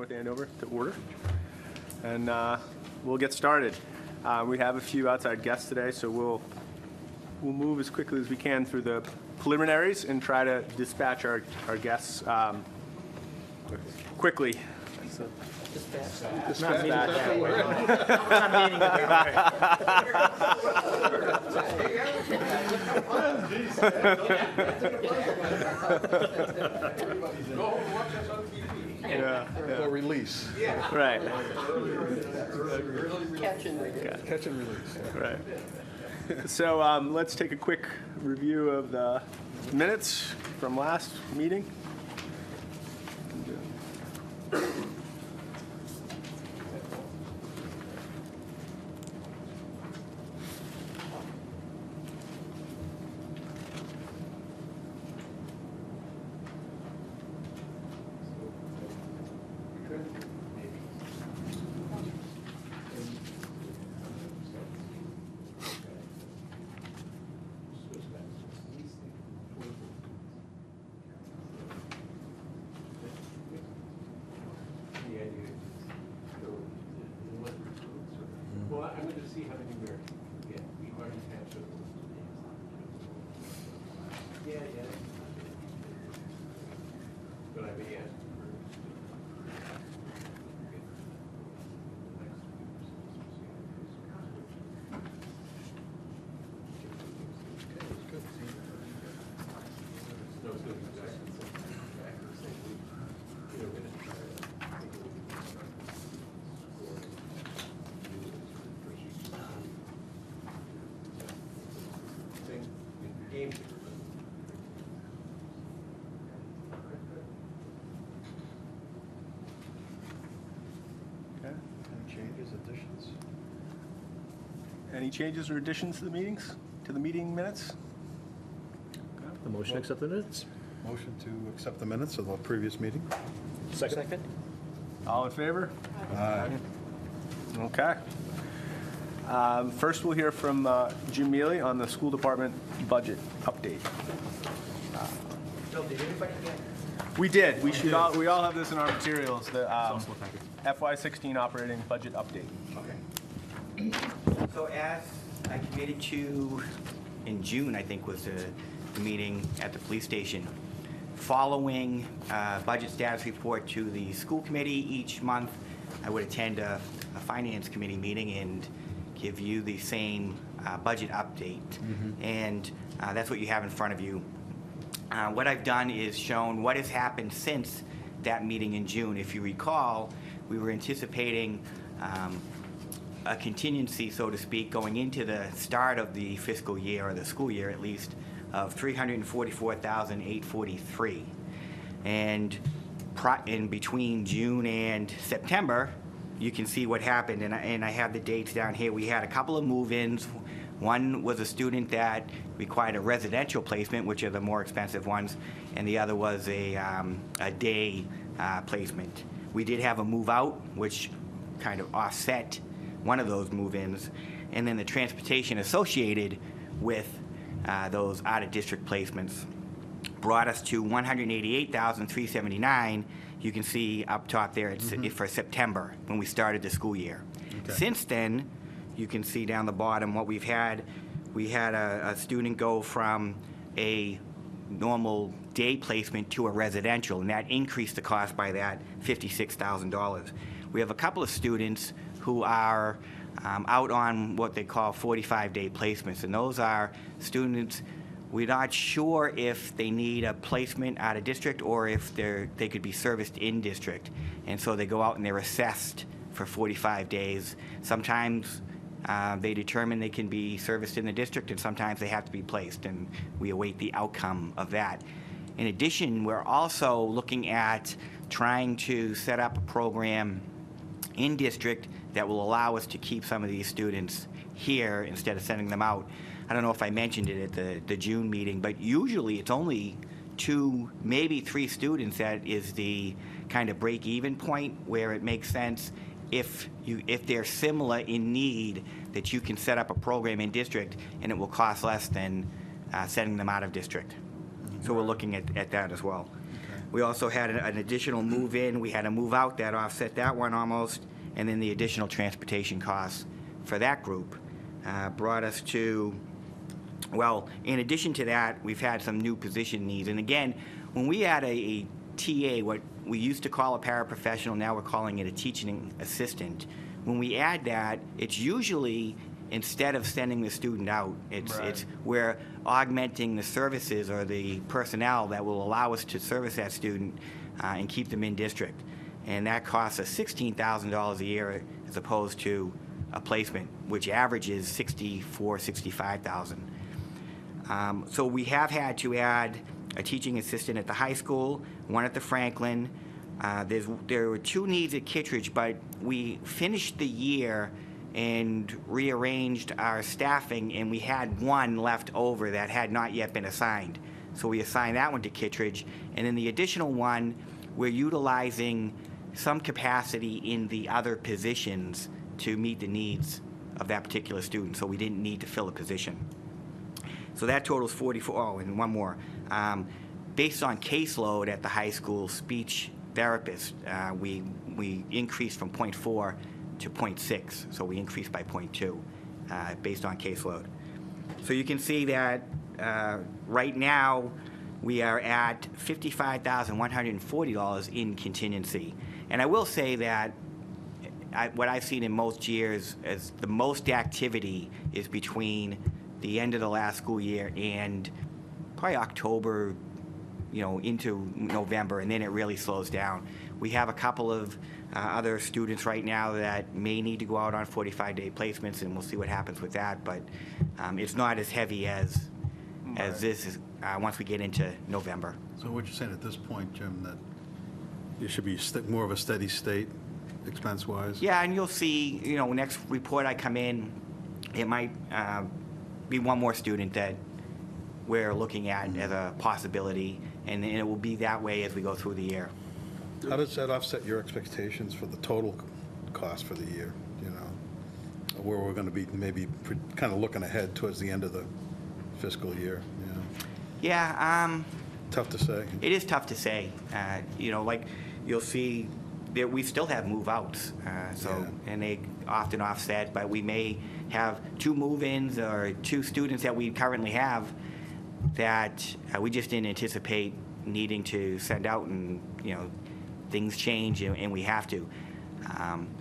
North Andover to order, and we'll get started. We have a few outside guests today, so we'll move as quickly as we can through the preliminaries and try to dispatch our guests quickly. So, Not meeting that way. Or release. Right. Catch and release. Catch and release. Right. So let's take a quick review of the minutes from last meeting. Well, I'm going to see how many we're getting. We already have to. Yeah. But I may ask games. Okay. Any changes, additions? Any changes or additions to the meetings, to the meeting minutes? The motion to accept the minutes? Motion to accept the minutes of the previous meeting? Second. All in favor? Aye. Okay. First, we'll hear from Jim Mealy on the school department budget update. Bill, did anybody get? We did. We all have this in our materials. The FY16 operating budget update. Okay. So as I committed to in June, I think was the meeting at the police station, following budget status report to the school committee each month, I would attend a finance committee meeting and give you the same budget update. And that's what you have in front of you. What I've done is shown what has happened since that meeting in June. If you recall, we were anticipating a contingency, so to speak, going into the start of the fiscal year, or the school year at least, of $344,843. And in between June and September, you can see what happened, and I have the dates down here. We had a couple of move-ins. One was a student that required a residential placement, which are the more expensive ones, and the other was a day placement. We did have a move-out, which kind of offset one of those move-ins, and then the transportation associated with those out-of-district placements brought us to $188,379. You can see up top there, it's for September, when we started the school year. Okay. Since then, you can see down the bottom what we've had. We had a student go from a normal day placement to a residential, and that increased the cost by that $56,000. We have a couple of students who are out on what they call 45-day placements, and those are students, we're not sure if they need a placement out of district or if they could be serviced in district. And so they go out and they're assessed for 45 days. Sometimes they determine they can be serviced in the district, and sometimes they have to be placed, and we await the outcome of that. In addition, we're also looking at trying to set up a program in district that will allow us to keep some of these students here instead of sending them out. I don't know if I mentioned it at the June meeting, but usually it's only 2, maybe 3 students that is the kind of break-even point where it makes sense if they're similar in need, that you can set up a program in district and it will cost less than sending them out of district. So we're looking at that as well. We also had an additional move-in. We had a move-out that offset that one almost, and then the additional transportation costs for that group brought us to, well, in addition to that, we've had some new position needs. And again, when we add a TA, what we used to call a paraprofessional, now we're calling it a teaching assistant. When we add that, it's usually, instead of sending the student out, it's we're augmenting the services or the personnel that will allow us to service that student and keep them in district. And that costs us $16,000 a year as opposed to a placement, which averages $64,000, $65,000. So we have had to add a teaching assistant at the high school, one at the Franklin. There were 2 needs at Kittredge, but we finished the year and rearranged our staffing, and we had 1 left over that had not yet been assigned. So we assigned that one to Kittredge, and then the additional one, we're utilizing some capacity in the other positions to meet the needs of that particular student, so we didn't need to fill a position. So that totals 44, oh, and one more. Based on caseload at the high school speech therapist, we increased from 0.4 to 0.6, so we increased by 0.2 based on caseload. So you can see that right now we are at $55,140 in contingency. And I will say that what I've seen in most years is the most activity is between the end of the last school year and probably October, into November, and then it really slows down. We have a couple of other students right now that may need to go out on 45-day placements, and we'll see what happens with that, but it's not as heavy as this is once we get into November. So what you're saying at this point, Jim, that it should be more of a steady state expense-wise? Yeah, and you'll see, next report I come in, it might be 1 more student that we're looking at as a possibility, and it will be that way as we go through the year. How does that offset your expectations for the total cost for the year, where we're going to be maybe kind of looking ahead towards the end of the fiscal year? Yeah. Tough to say. It is tough to say. Like you'll see that we still have move-outs, and they often offset, but we may have 2 move-ins or 2 students that we currently have that we just didn't anticipate needing to send out, and things change and we have to.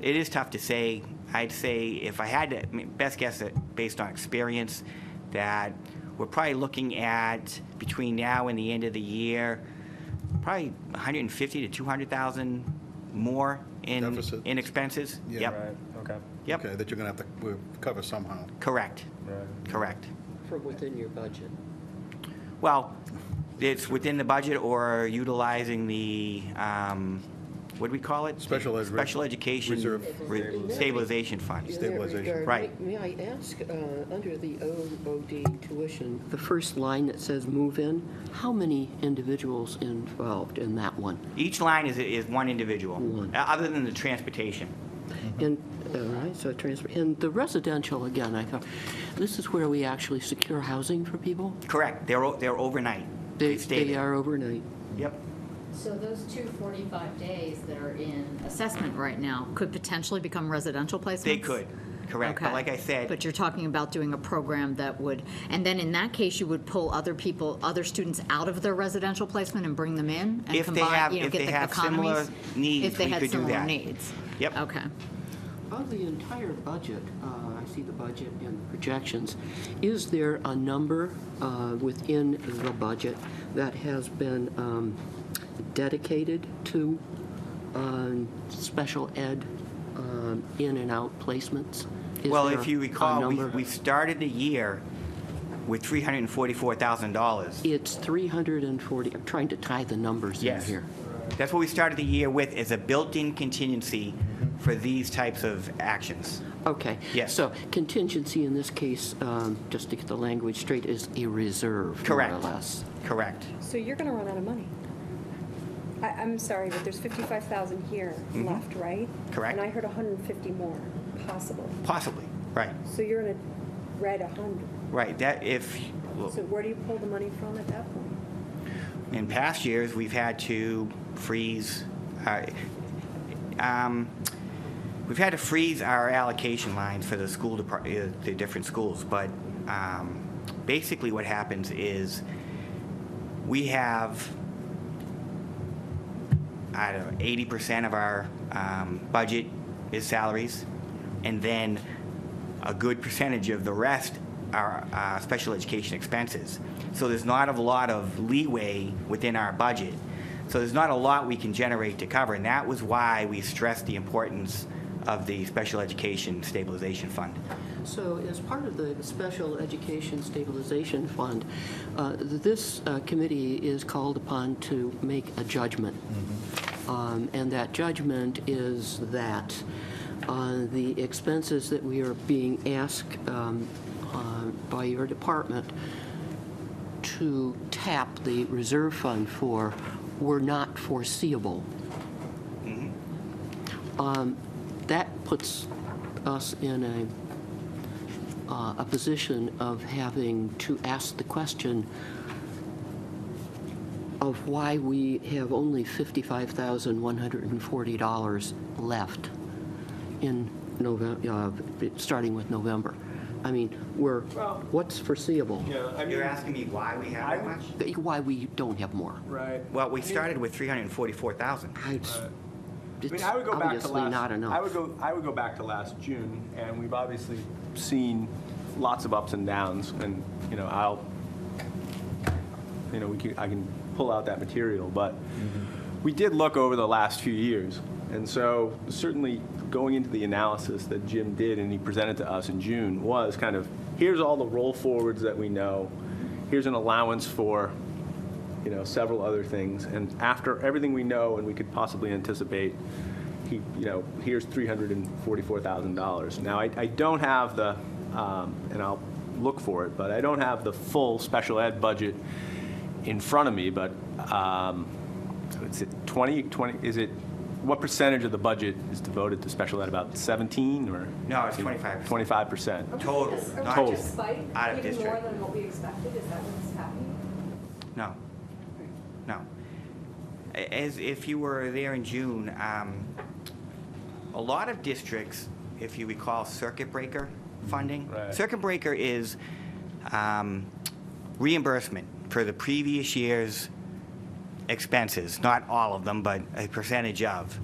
It is tough to say. I'd say if I had to, best guess based on experience, that we're probably looking at between now and the end of the year, probably $150,000 to $200,000 more in Deficit. in expenses. Yeah. Yep. Right, okay. Yep. Okay, that you're going to have to cover somehow. Correct. Right. Correct. From within your budget. Well, it's within the budget or utilizing the, what do we call it? Special Education reserve. Stabilization Fund. In that Stabilization. regard, Right. May I ask, under the OD tuition, the first line that says move-in, how many individuals involved in that one? Each line is 1 individual, One. other than the transportation. And, right, so transfer, and the residential, again, I thought, this is where we actually secure housing for people? Correct. They're overnight. They stay are overnight. Yep. So those 245 days that are in assessment right now could potentially become residential placements? They could. Correct. But Okay. like I said, But you're talking about doing a program that would, and then in that case, you would pull other students out of their residential placement and bring them in? And If they combine, have- you know, if get they the have similar economies? needs, If they we had could do similar that. needs? Yep. Okay. Of the entire budget, I see the budget and the projections, is there a number within the budget that has been dedicated to special ed in and out placements? Is well, there if you a recall, number? we started the year with $344,000. It's 340, I'm trying to tie the numbers in Yes. here. That's what we started the year with, as a built-in contingency for these types of actions. Okay. Yes. So contingency in this case, just to get the language straight, is a reserve, Correct. more or less. Correct. So you're going to run out of money. I'm sorry, but there's 55,000 here left, right? Correct. And I heard 150 more, possible. Possibly. Right. So you're in a red 100. Right. That if. So where do you pull the money from at that point? In past years, we've had to freeze, we've had to freeze our allocation lines for the school the different schools, but basically what happens is we have, I don't know, 80% of our budget is salaries, and then a good percentage of the rest are special education expenses. So there's not a lot of leeway within our budget. So there's not a lot we can generate to cover, and that was why we stressed the importance of the Special Education Stabilization Fund. So as part of the Special Education Stabilization Fund, this committee is called upon to make a judgment. And that judgment is that the expenses that we are being asked by your department to tap the reserve fund for were not foreseeable. That puts us in a position of having to ask the question of why we have only $55,140 left in November, starting with November. I mean, what's foreseeable? You're asking me why we have that much? Why we don't have more? Right. Well, we started with 344,000. It's I would go back to obviously last. not enough. I would go back to last June, and we've obviously seen lots of ups and downs, and I can pull out that material, but we did look over the last few years, and so certainly going into the analysis that Jim did and he presented to us in June was kind of, here's all the roll forwards that we know, here's an allowance for several other things, and after everything we know and we could possibly anticipate, here's $344,000. Now I don't have the, and I'll look for it, but I don't have the full special ed budget in front of me, but is it 20, is it, what percentage of the budget is devoted to special ed, about 17 or? No, it's 25%. 25%. Total, not Total. just Spike out of even more district. than what we expected? Is that what's happening? No. No. As if you were there in June, a lot of districts, if you recall, circuit breaker funding. Right. Circuit breaker is reimbursement for the previous year's expenses, not all of them, but a percentage of.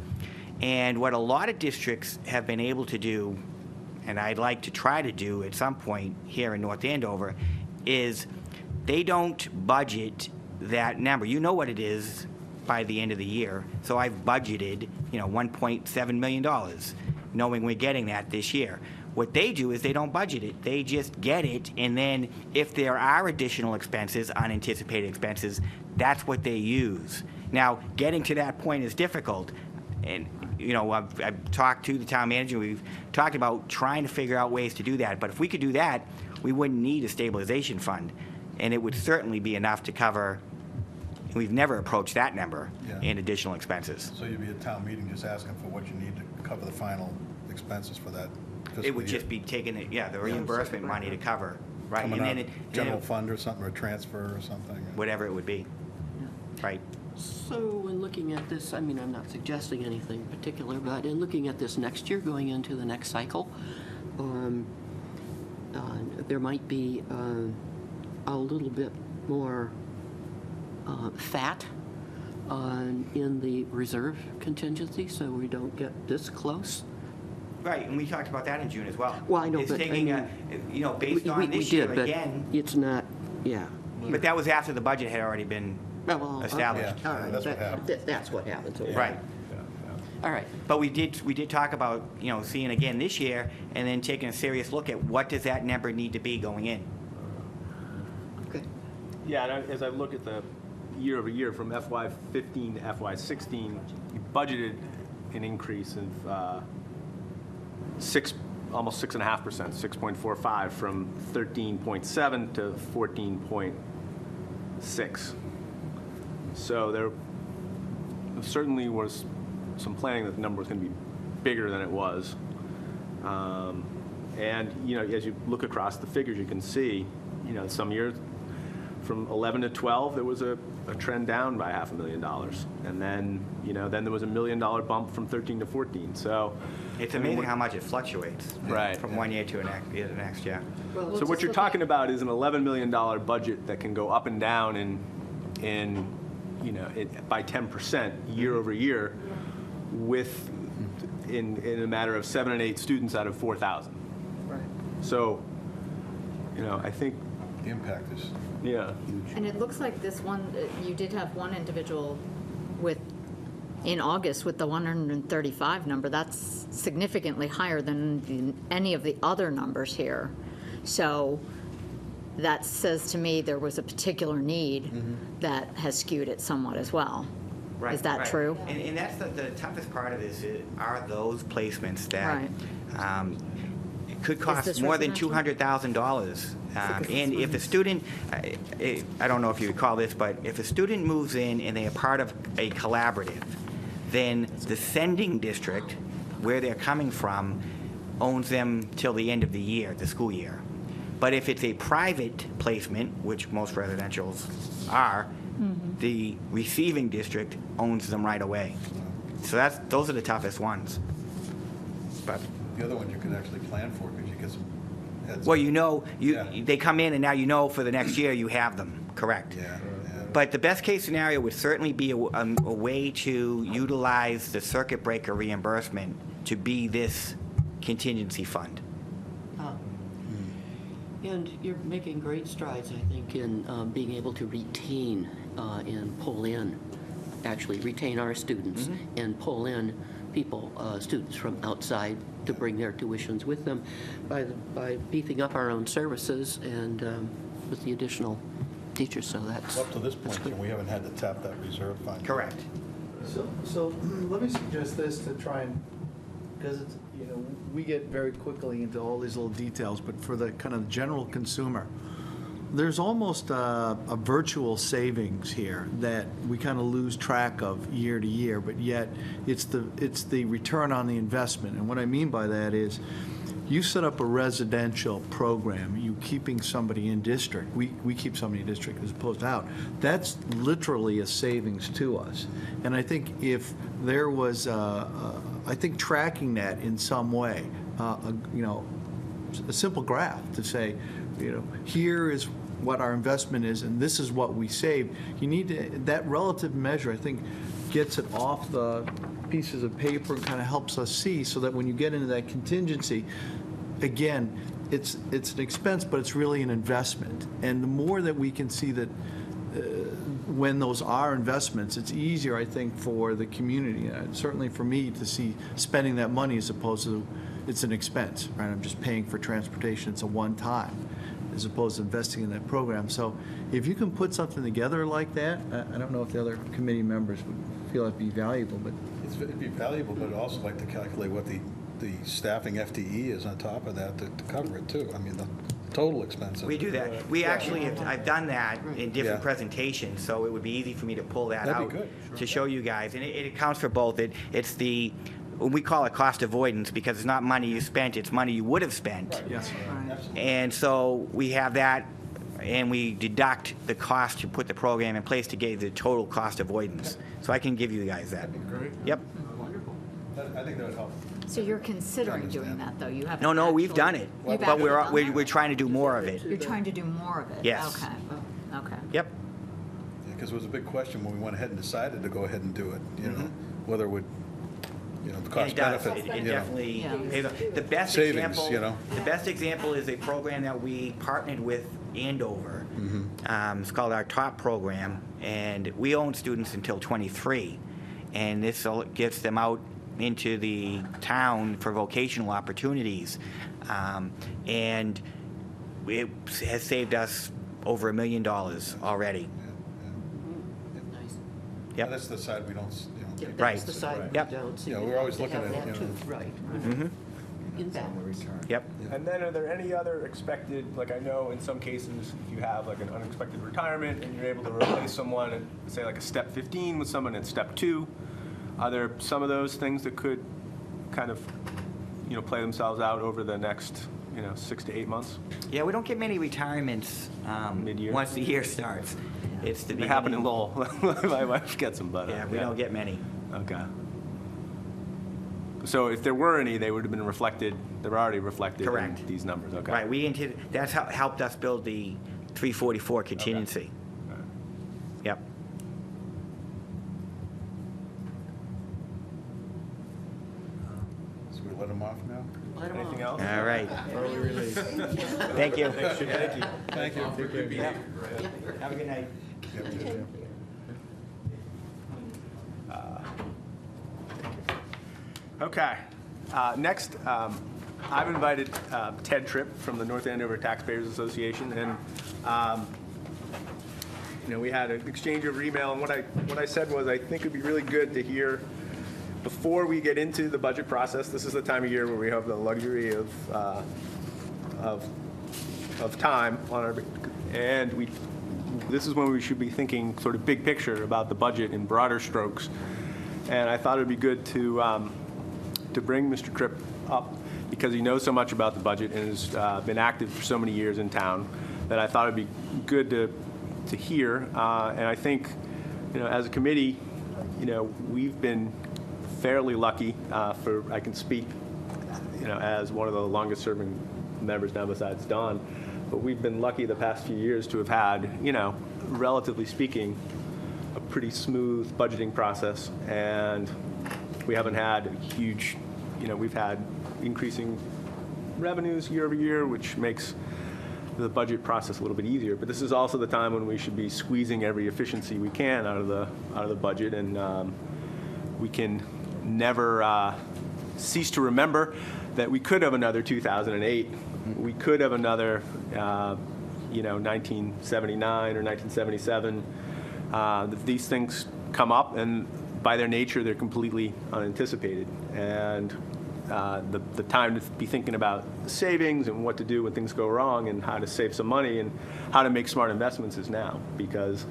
And what a lot of districts have been able to do, and I'd like to try to do at some point here in North Andover, is they don't budget that number. You know what it is by the end of the year. So I've budgeted, $1.7 million, knowing we're getting that this year. What they do is they don't budget it. They just get it, and then if there are additional expenses, unanticipated expenses, that's what they use. Now, getting to that point is difficult. And, I've talked to the town manager. We've talked about trying to figure out ways to do that. But if we could do that, we wouldn't need a stabilization fund. And it would certainly be enough to cover, we've never approached that number in additional expenses. So you'd be at town meeting just asking for what you need to cover the final expenses for that fiscal It would year. just be taking the reimbursement money to cover, right? Coming And out then of general fund or something, or transfer or something. whatever it would be, right? So in looking at this, I mean, I'm not suggesting anything particular, but in looking at this next year, going into the next cycle, there might be a little bit more fat in the reserve contingency, so we don't get this close. Right, and we talked about that in June as well. Well, I know, It's but I taking mean, based on we this did, year but again, it's not, but that was after the budget had already been Well, established. Yeah. all right, That's what happened. That's what happens. Okay. Right. All right. But we did talk about, seeing again this year and then taking a serious look at what does that number need to be going in. Okay. Yeah, and as I look at the year over year from FY15 to FY16, we budgeted an increase of almost 6.5%, 6.45 from 13.7 to 14.6. So there certainly was some planning that the number was going to be bigger than it was. And, as you look across the figures, you can see, some years, from 11 to 12, there was a trend down by $500,000. And then, then there was $1 million bump from 13 to 14. So It's amazing how much it fluctuates. Right. From one year to the next, yeah. So what you're talking about is an $11 million budget that can go up and down by 10% year over year in a matter of 7 and 8 students out of 4,000. Right. So, I think, The impact is yeah. huge. And it looks like this one, you did have one individual in August with the 135 number. That's significantly higher than any of the other numbers here. So that says to me there was a particular need that has skewed it somewhat as well. Right, Is that right. true? And that's the toughest part of this, are those placements that it could cost this more than residential? $200,000. And if a student, I don't know if you recall this, but if a student moves in and they are part of a collaborative, then the sending district, where they're coming from, owns them till the end of the year, the school year. But if it's a private placement, which most residentials are, the receiving district owns them right away. So those are the toughest ones. But The other one you can actually plan for because you get some heads. well, Yeah. they come in and now for the next year you have them, correct? Yeah. But the best case scenario would certainly be a way to utilize the circuit breaker reimbursement to be this contingency fund. And you're making great strides, I think, in being able to retain and pull in, actually retain our students and pull in people, students from outside to bring their tuitions with them by beefing up our own services and with the additional teachers. So that's Up to this point, good. we haven't had to tap that reserve fund. Correct. So let me suggest this to try and, because it's, we get very quickly into all these little details, but for the kind of general consumer, there's almost a virtual savings here that we kind of lose track of year to year, but yet it's the return on the investment. And what I mean by that is, you set up a residential program, you keeping somebody in district, we keep somebody in district as opposed to out. That's literally a savings to us. And I think if there was, I think tracking that in some way, a simple graph to say, here is what our investment is and this is what we saved. You need to, that relative measure, I think, gets it off the pieces of paper and kind of helps us see so that when you get into that contingency, again, it's an expense, but it's really an investment. And the more that we can see that when those are investments, it's easier, I think, for the community, certainly for me, to see spending that money as opposed to it's an expense, right? I'm just paying for transportation. It's a one-time, as opposed to investing in that program. So if you can put something together like that, I don't know if the other committee members would feel it'd be valuable, but It'd be valuable, but I'd also like to calculate what the staffing FTE is on top of that to cover it too. I mean, the total expenses. We do that. We actually, I've done that in different Yeah. presentations, so it would be easy for me to pull that That'd out be good, to show you guys. And it accounts for both. It's we call it cost avoidance because it's not money you spent, it's money you would have spent. yes. And so we have that, and we deduct the cost to put the program in place to get the total cost avoidance. So I can give you guys that. Great. Yep. I think that would help. So you're considering doing that, though? You haven't No, we've actually- done it. You've But actually we're done that? we're trying to do more of it. You're trying to do more of it? Yes. Okay, okay. Yep. Because it was a big question when we went ahead and decided to go ahead and do it, whether it would, the And cost it does. benefit. It you know. definitely Yeah. pays off. The best Savings, example, the best example is a program that we partnered with Andover. It's called our TOP program, and we own students until 23, and this gets them out into the town for vocational opportunities, and it has saved us over $1 million already. Nice. Yep. That's the side we don't, Yeah, Right. that's the side Yep. we don't see. Yeah, we're always To have looking at, that you know. too, Right. Mhm. In balance. Yep. And then are there any other expected, like I know in some cases, if you have like an unexpected retirement and you're able to replace someone at, say, like a step 15 with someone at step 2, are there some of those things that could kind of, play themselves out over the next, 6 to 8 months. Yeah, we don't get many retirements Mid-year. once the year starts. It's the They happen in beginning. Lowell. My wife gets them, but. Yeah, we don't get many. Okay. So if there were any, they would have been reflected, they're already reflected Correct. in these numbers, okay? Right, that's how helped us build the 344 contingency. All right. Yep. So we let them off now? Anything else? All right. Early release. Thank you. Thank you. Thank you. Yep. Have a good night. Okay. Next, I've invited Ted Tripp from the North Andover Taxpayers Association, and we had an exchange over email, and what I said was I think it'd be really good to hear before we get into the budget process. This is the time of year where we have the luxury of time on our, and this is when we should be thinking sort of big picture about the budget in broader strokes. And I thought it'd be good to bring Mr. Tripp up because he knows so much about the budget and has been active for so many years in town that I thought it'd be good to hear. And I think, as a committee, we've been fairly lucky I can speak, as one of the longest serving members now besides Don, but we've been lucky the past few years to have had, relatively speaking, a pretty smooth budgeting process, and we haven't had huge, we've had increasing revenues year over year, which makes the budget process a little bit easier. But this is also the time when we should be squeezing every efficiency we can out of the budget, and we can never cease to remember that we could have another 2008. We could have another, 1979 or 1977. These things come up, and by their nature, they're completely unanticipated. And the time to be thinking about savings and what to do when things go wrong and how to save some money and how to make smart investments is now. Because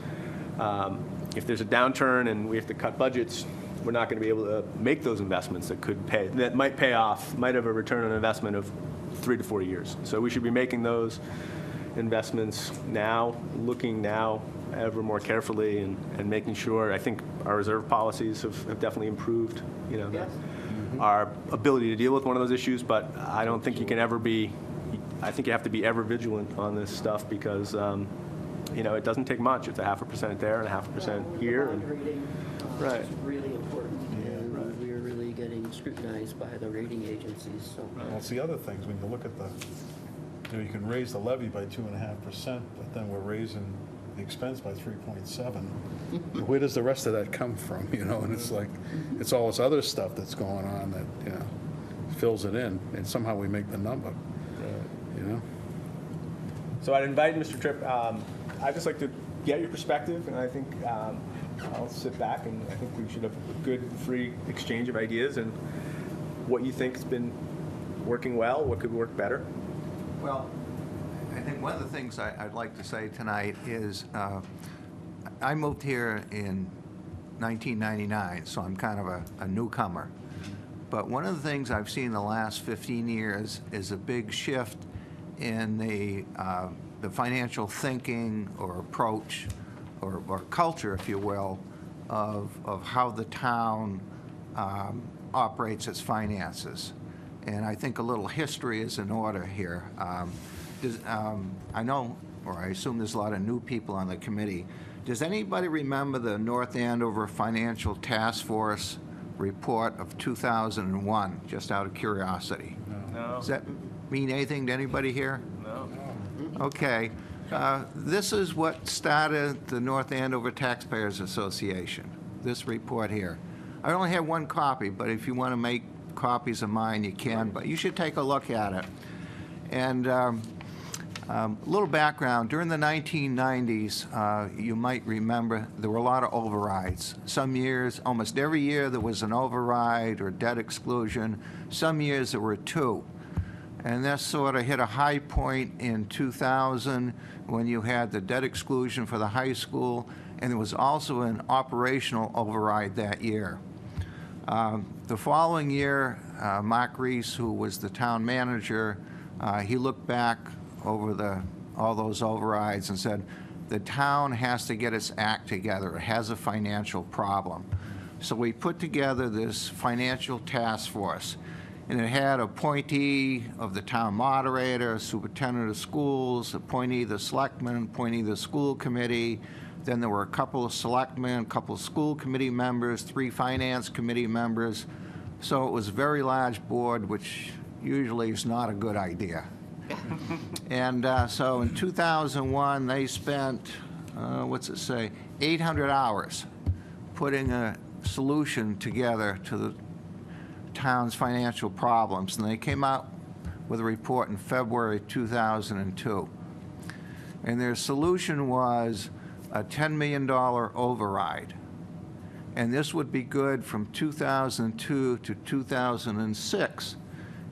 if there's a downturn and we have to cut budgets, we're not going to be able to make those investments that might pay off, might have a return on investment of 3 to 4 years. So we should be making those investments now, looking now ever more carefully and making sure. I think our reserve policies have definitely improved, our ability to deal with one of those issues, but I don't think you can ever be, I think you have to be ever vigilant on this stuff because, it doesn't take much. It's 0.5% there and 0.5% here. The bond rating Right. is really important, and we're really getting scrutinized by the rating agencies, so. Well, it's the other things, when you look at you can raise the levy by 2.5%, but then we're raising the expense by 3.7. Where does the rest of that come from, And it's like, it's all this other stuff that's going on that, fills it in, and somehow we make the number, So I'd invite Mr. Tripp. I'd just like to get your perspective, and I think I'll sit back, and I think we should have a good, free exchange of ideas and what you think has been working well, what could work better. Well, I think one of the things I'd like to say tonight is I moved here in 1999, so I'm kind of a newcomer. But one of the things I've seen in the last 15 years is a big shift in the financial thinking or approach or culture, if you will, of how the town operates its finances. And I think a little history is in order here. I know, or I assume there's a lot of new people on the committee. Does anybody remember the North Andover Financial Task Force report of 2001, just out of curiosity? No. Does that mean anything to anybody here? No. Okay. This is what started the North Andover Taxpayers Association, this report here. I only have one copy, but if you want to make copies of mine, you can, but you should take a look at it. And a little background, during the 1990s, you might remember there were a lot of overrides. Some years, almost every year, there was an override or debt exclusion. Some years there were 2. And that sort of hit a high point in 2000 when you had the debt exclusion for the high school, and there was also an operational override that year. The following year, Mark Reese, who was the town manager, He looked back over all those overrides and said, the town has to get its act together. It has a financial problem. So we put together this financial task force, and it had appointee of the town moderator, superintendent of schools, appointee of the selectmen, appointee of the school committee. Then there were a couple of selectmen, a couple of school committee members, 3 finance committee members. So it was a very large board, which usually is not a good idea. And so in 2001, they spent, 800 hours putting a solution together to the town's financial problems. And they came out with a report in February 2002. And their solution was a $10 million override. And this would be good from 2002 to 2006,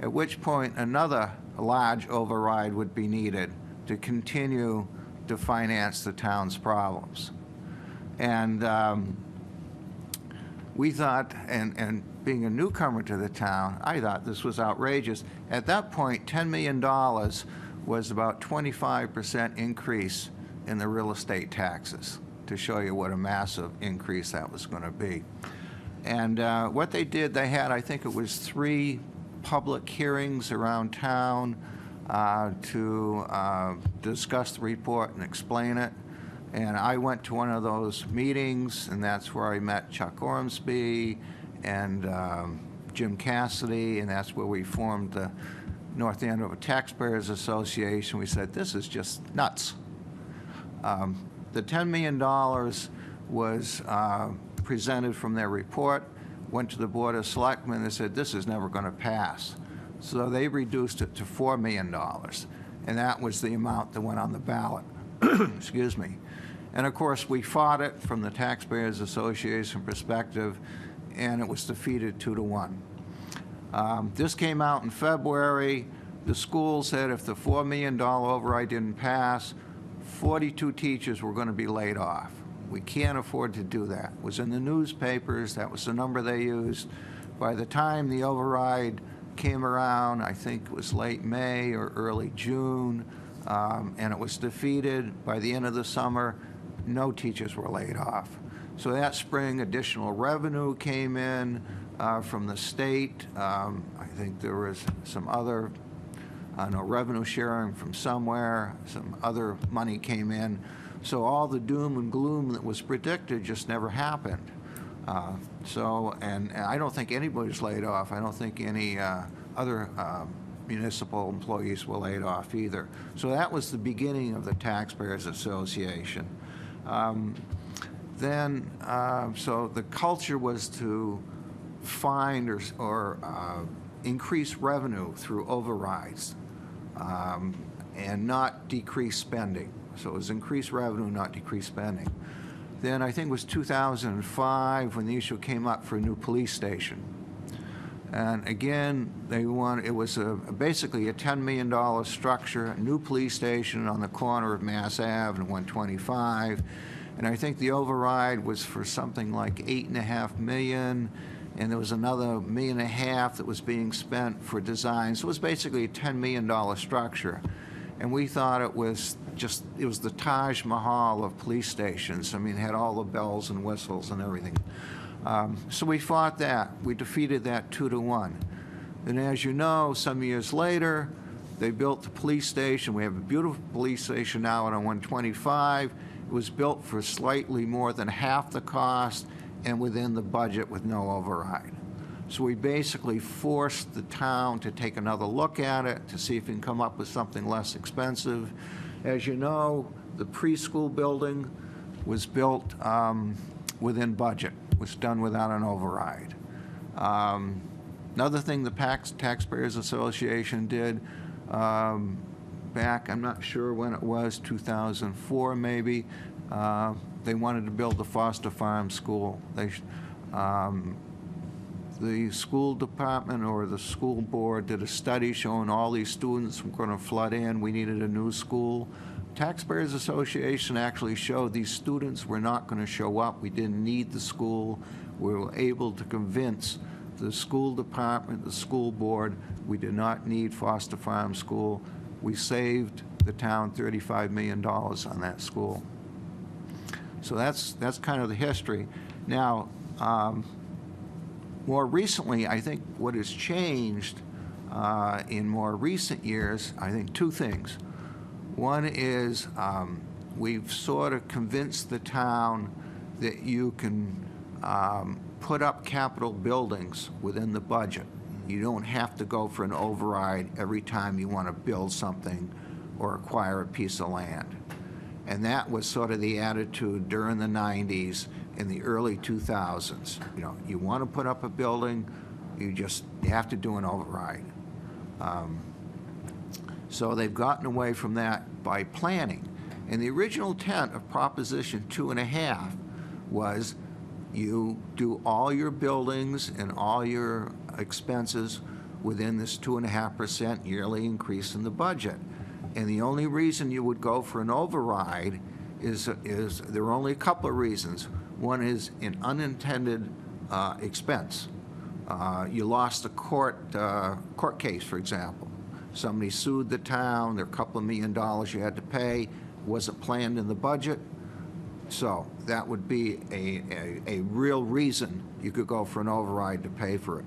at which point another large override would be needed to continue to finance the town's problems. And we thought, and being a newcomer to the town, I thought this was outrageous. At that point, $10 million was about 25% increase in the real estate taxes, to show you what a massive increase that was going to be. And what they did, they had, I think it was 3 public hearings around town to discuss the report and explain it. And I went to one of those meetings, and that's where I met Chuck Ormsby and Jim Cassidy, and that's where we formed the North Andover Taxpayers Association. We said, this is just nuts. The $10 million was presented from their report, went to the Board of Selectmen, and said, this is never going to pass. So they reduced it to $4 million, and that was the amount that went on the ballot. Excuse me. And of course, we fought it from the Taxpayers Association perspective, and it was defeated 2-1. This came out in February. The school said if the $4 million override didn't pass, 42 teachers were going to be laid off. We can't afford to do that. It was in the newspapers. That was the number they used. By the time the override came around, I think it was late May or early June, and it was defeated. By the end of the summer, no teachers were laid off. So that spring, additional revenue came in from the state. I think there was some other revenue sharing from somewhere, some other money came in. So all the doom and gloom that was predicted just never happened. And I don't think anybody was laid off. I don't think any other municipal employees were laid off either. So that was the beginning of the Taxpayers Association. So the culture was to find or increase revenue through overrides and not decrease spending. So it was increased revenue, not decreased spending. Then I think it was 2005 when the issue came up for a new police station. And again, it was basically a $10 million structure, a new police station on the corner of Mass Ave and 125. And I think the override was for something like $8.5 million, and there was another $1.5 million that was being spent for design. So it was basically a $10 million structure. And we thought it was the Taj Mahal of police stations. I mean, it had all the bells and whistles and everything. So we fought that. We defeated that 2-1. And as you know, some years later, they built the police station. We have a beautiful police station now on 125. It was built for slightly more than half the cost and within the budget with no override. So we basically forced the town to take another look at it to see if we can come up with something less expensive. As you know, the preschool building was built within budget, was done without an override. Another thing the Taxpayers Association did back, I'm not sure when it was, 2004 maybe, they wanted to build the Foster Farm School. The school department or the school board did a study showing all these students were going to flood in. We needed a new school. Taxpayers Association actually showed these students were not going to show up. We didn't need the school. We were able to convince the school department, the school board. We did not need Foster Farm School. We saved the town $35 million on that school. So that's kind of the history. Now, more recently, I think what has changed in more recent years, I think two things. One is we've sort of convinced the town that you can put up capital buildings within the budget. You don't have to go for an override every time you want to build something or acquire a piece of land. And that was sort of the attitude during the 90s and the early 2000s. You know, you want to put up a building, you have to do an override. So they've gotten away from that by planning. And the original intent of Proposition 2.5 was you do all your buildings and all your expenses within this 2.5% yearly increase in the budget. And the only reason you would go for an override is there are only a couple of reasons. One is an unintended expense. You lost a court case, for example. Somebody sued the town, there are a couple of $1 million you had to pay, wasn't planned in the budget. So that would be a real reason you could go for an override to pay for it.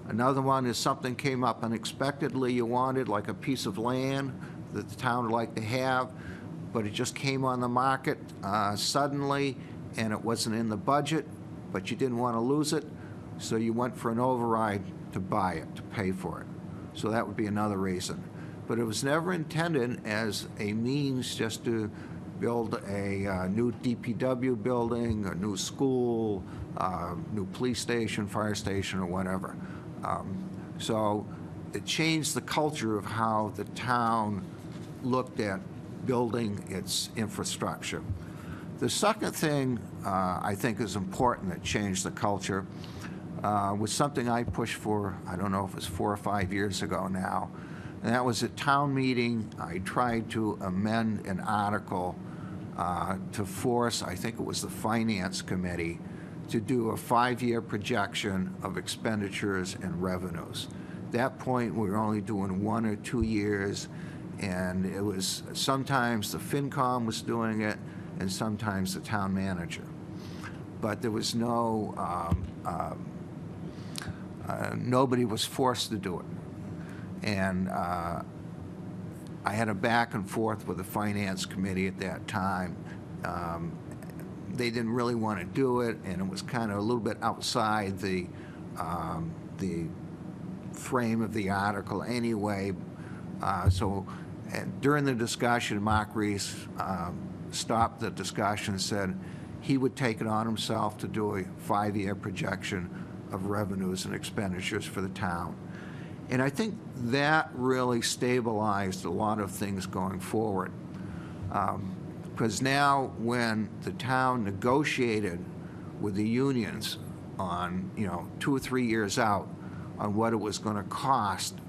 Another one is something came up unexpectedly you wanted, like a piece of land that the town would like to have, but it just came on the market suddenly, and it wasn't in the budget, but you didn't want to lose it, so you went for an override to buy it, to pay for it. So that would be another reason. But it was never intended as a means just to build a new DPW building, a new school, new police station, fire station, or whatever. So it changed the culture of how the town looked at building its infrastructure. The second thing I think is important that changed the culture was something I pushed for, I don't know if it was 4 or 5 years ago now, and that was at town meeting. I tried to amend an article to force, I think it was the Finance Committee, to do a 5-year projection of expenditures and revenues. At that point, we were only doing 1 or 2 years, and it was sometimes the FinCom was doing it, and sometimes the town manager. But there was no, nobody was forced to do it. And I had a back and forth with the Finance Committee at that time. They didn't really want to do it, and it was kind of a little bit outside the frame of the article anyway. During the discussion, Mark Rees stopped the discussion and said he would take it on himself to do a 5-year projection of revenues and expenditures for the town. And I think that really stabilized a lot of things going forward. Because now when the town negotiated with the unions on, 2 or 3 years out on what it was going to cost,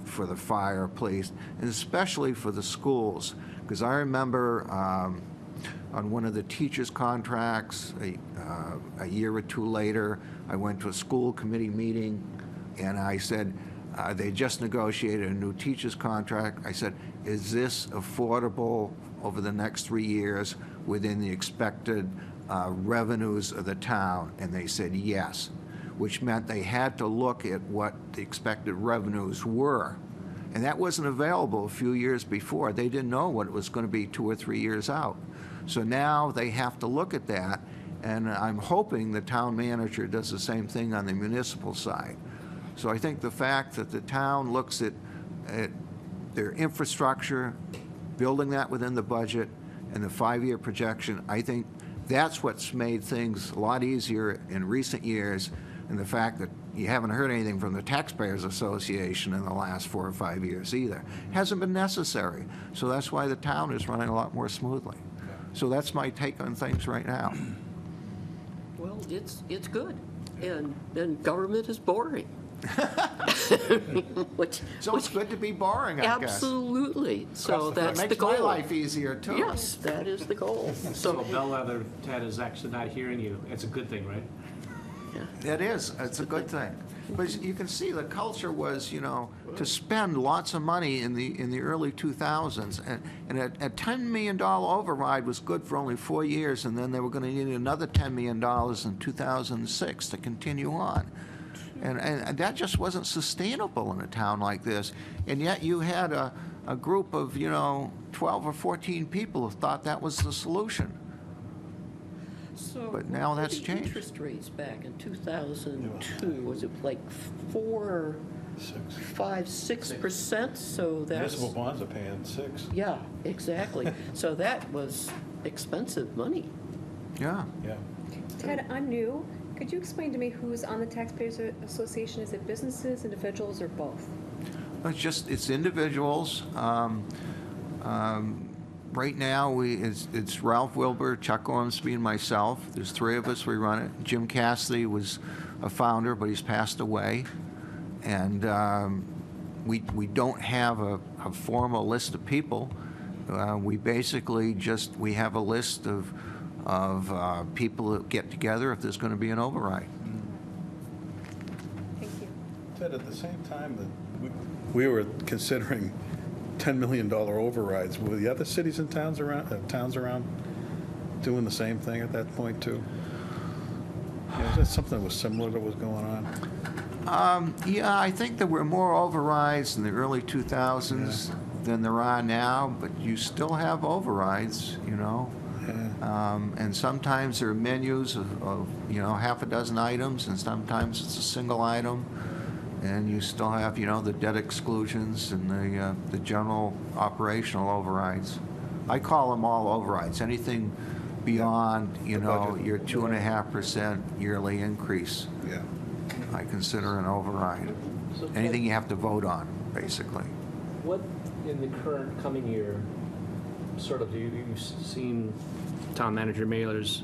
for the fire, police, and especially for the schools. Because I remember on one of the teachers' contracts, a year or two later, I went to a school committee meeting, and I said, they just negotiated a new teacher's contract. I said, is this affordable over the next 3 years within the expected revenues of the town? And they said yes, which meant they had to look at what the expected revenues were. And that wasn't available a few years before. They didn't know what it was going to be 2 or 3 years out. So now they have to look at that, and I'm hoping the town manager does the same thing on the municipal side. So I think the fact that the town looks at their infrastructure, building that within the budget, and the 5-year projection, I think that's what's made things a lot easier in recent years, and the fact that you haven't heard anything from the Taxpayers Association in the last 4 or 5 years either. It hasn't been necessary. So that's why the town is running a lot more smoothly. So that's my take on things right now. Well, it's good, and government is boring. So it's good to be boring, I guess. Absolutely. So that's the goal. It makes my life easier, too. Yes, that is the goal. So bellwether, Ted, is actually not hearing you. It's a good thing, right? It is, it's a good thing. But you can see the culture was, to spend lots of money in the early 2000s. And a $10 million override was good for only 4 years, and then they were going to need another $10 million in 2006 to continue on. And that just wasn't sustainable in a town like this. And yet you had a group of, 12 or 14 people who thought that was the solution. So But now what were that's the changed. interest rates back in 2002, was it like 4, 5, 6%? So that's, Municipal bonds are paying 6. yeah, exactly. So that was expensive money. Yeah. Yeah. Ted, I'm new. Could you explain to me who's on the Taxpayers Association? Is it businesses, individuals, or both? It's individuals. Right now, it's Ralph Wilbur, Chuck Ormsby, and myself. There's 3 of us, we run it. Jim Cassidy was a founder, but he's passed away. And we don't have a formal list of people. We basically we have a list of people that get together if there's going to be an override. Thank you. Ted, at the same time that we were considering $10 million overrides, were the other cities and towns around doing the same thing at that point too? Yeah, is that something that was similar to what was going on? Yeah, I think there were more overrides in the early 2000s than there are now, but you still have overrides, Yeah. And sometimes there are menus of half a dozen items, and sometimes it's a single item. And you still have, the debt exclusions and the general operational overrides. I call them all overrides. Anything beyond, your 2.5% yearly increase, Yeah. I consider an override. Anything you have to vote on, basically. What, in the current coming year, you've seen town manager Mailer's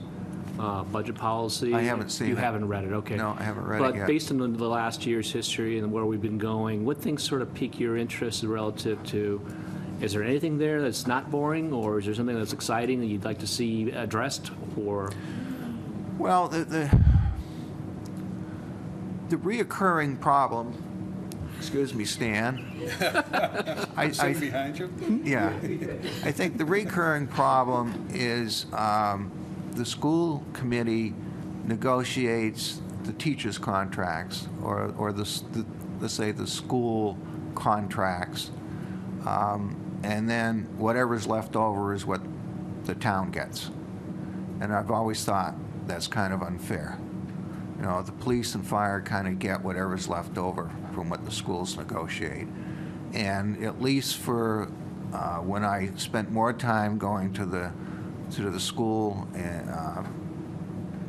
budget policy? I haven't seen You it. haven't read it, okay. No, I haven't read it yet. But based on the last year's history and where we've been going, what things sort of pique your interest relative to, is there anything there that's not boring, or is there something that's exciting that you'd like to see addressed, or? Well, the reoccurring problem, excuse me, Stan. Sitting behind you? Yeah. I think the recurring problem is the school committee negotiates the teachers' contracts or let's say the school contracts, and then whatever's left over is what the town gets. And I've always thought that's kind of unfair. The police and fire kind of get whatever's left over from what the schools negotiate. And at least for when I spent more time going to the school and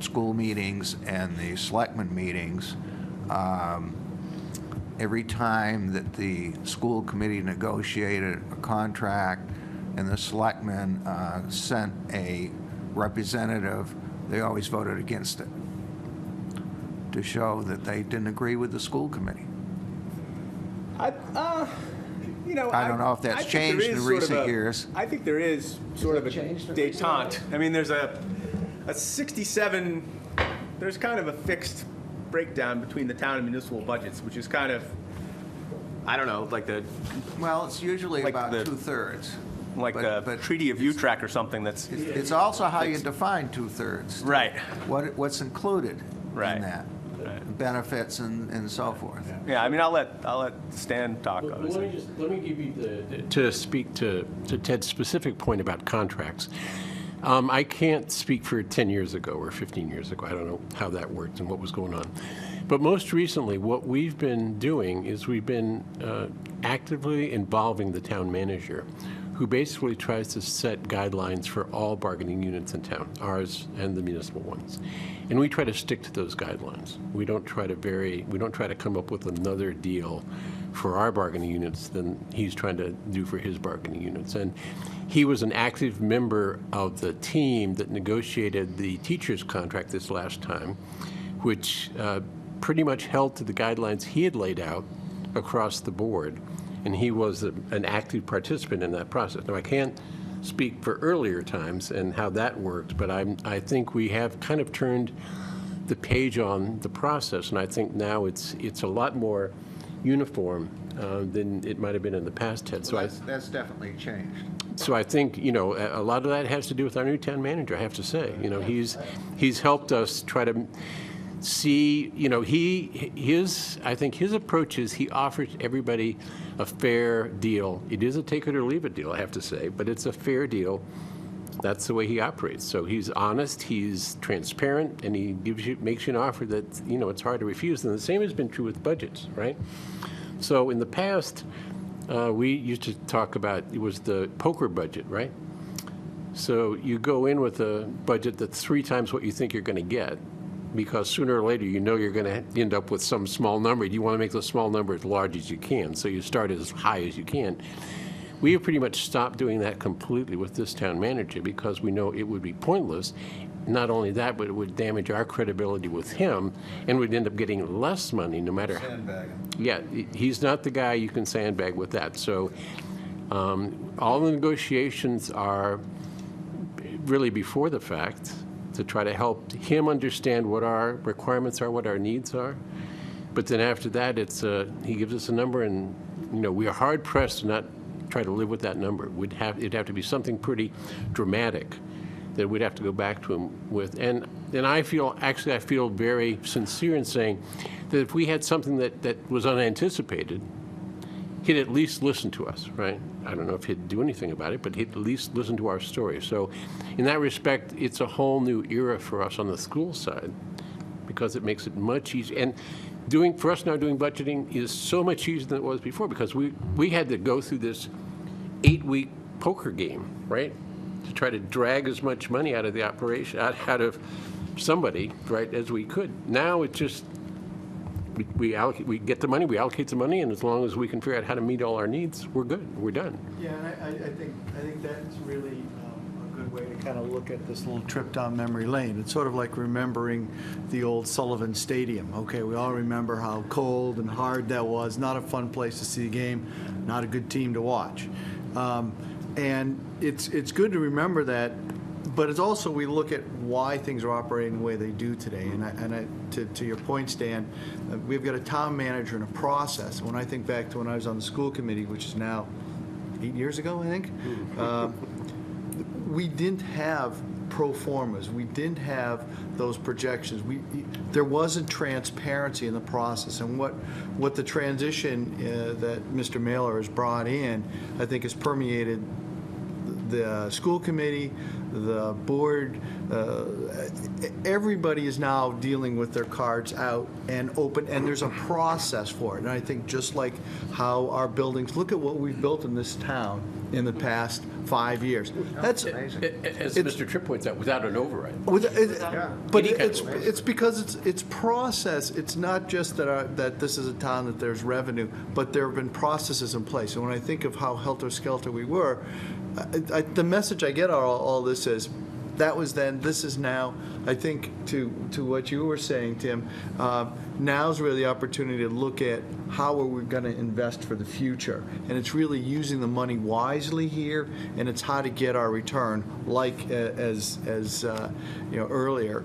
school meetings and the selectmen meetings, every time that the school committee negotiated a contract and the selectmen sent a representative, they always voted against it to show that they didn't agree with the school committee. I I don't know if that's changed in recent years. I think there is sort of a détente. I mean, there's a 67, there's kind of a fixed breakdown between the town and municipal budgets, which is kind of, I don't know, like Well, it's usually Like about the- 2/3. the Treaty of Utrecht or something that's, It's also how you define 2/3. right, What's included Right. in that, right. benefits and so forth. Yeah, I mean, I'll let Stan talk, But obviously. let me give you to speak to Ted's specific point about contracts. I can't speak for 10 years ago or 15 years ago. I don't know how that worked and what was going on. But most recently, what we've been doing is we've been actively involving the town manager, who basically tries to set guidelines for all bargaining units in town, ours and the municipal ones. And we try to stick to those guidelines. We don't try to vary, we don't try to come up with another deal for our bargaining units than he's trying to do for his bargaining units. And he was an active member of the team that negotiated the teacher's contract this last time, which pretty much held to the guidelines he had laid out across the board. And he was an active participant in that process. Now, I can't speak for earlier times and how that worked, but I think we have kind of turned the page on the process, and I think now it's a lot more uniform than it might have been in the past, Ted. So Well, that's definitely changed. So I think, you know, a lot of that has to do with our new town manager, I have to say. You know, he's helped us try to see, you know, I think his approach is he offers everybody a fair deal. It is a take it or leave it deal, I have to say, but it's a fair deal. That's the way he operates. So he's honest, he's transparent, and he makes you an offer that, you know, it's hard to refuse. And the same has been true with budgets, right? So in the past, we used to talk about, it was the poker budget, right? So you go in with a budget that's 3 times what you think you're going to get, because sooner or later you know you're going to end up with some small number. You want to make the small number as large as you can, so you start as high as you can. We have pretty much stopped doing that completely with this town manager because we know it would be pointless. Not only that, but it would damage our credibility with him, and we'd end up getting less money no matter how. Sandbagging. Yeah, he's not the guy you can sandbag with that. So all the negotiations are really before the fact to try to help him understand what our requirements are, what our needs are. But then after that, it's he gives us a number, and you know we are hard pressed to not try to live with that number. It'd have to be something pretty dramatic that we'd have to go back to him with. And I feel very sincere in saying that if we had something that was unanticipated, he'd at least listen to us, right? I don't know if he'd do anything about it, but he'd at least listen to our story. So in that respect, it's a whole new era for us on the school side because it makes it much easier. And for us now doing budgeting is so much easier than it was before because we had to go through this 8-week poker game, right? To try to drag as much money out of the operation, out of somebody, right, as we could. Now it's just, we get the money, we allocate the money, and as long as we can figure out how to meet all our needs, we're good, we're done. Yeah, and I think that's really a good way to kind of look at this little trip down memory lane. It's sort of like remembering the old Sullivan Stadium. Okay, we all remember how cold and hard that was, not a fun place to see a game, not a good team to watch. And it's good to remember that, but it's also we look at why things are operating the way they do today. And to your point, Stan, we've got a town manager and a process. When I think back to when I was on the school committee, which is now 8 years ago, I think, we didn't have pro formas. We didn't have those projections. There wasn't transparency in the process. And what the transition that Mr. Mailer has brought in, I think, has permeated the school committee, the board, everybody is now dealing with their cards out and open, and there's a process for it. And I think just like how our buildings, look at what we've built in this town in the past 5 years. That's amazing. As Mr. Tripp points out, without an override. But Any kind of override. it's because it's process. It's not just that this is a town that there's revenue, but there have been processes in place. And when I think of how helter-skelter we were, the message I get out of all this is, that was then, this is now. I think to what you were saying, Tim, now's really the opportunity to look at how are we going to invest for the future. And it's really using the money wisely here, and it's how to get our return, like as you know, earlier,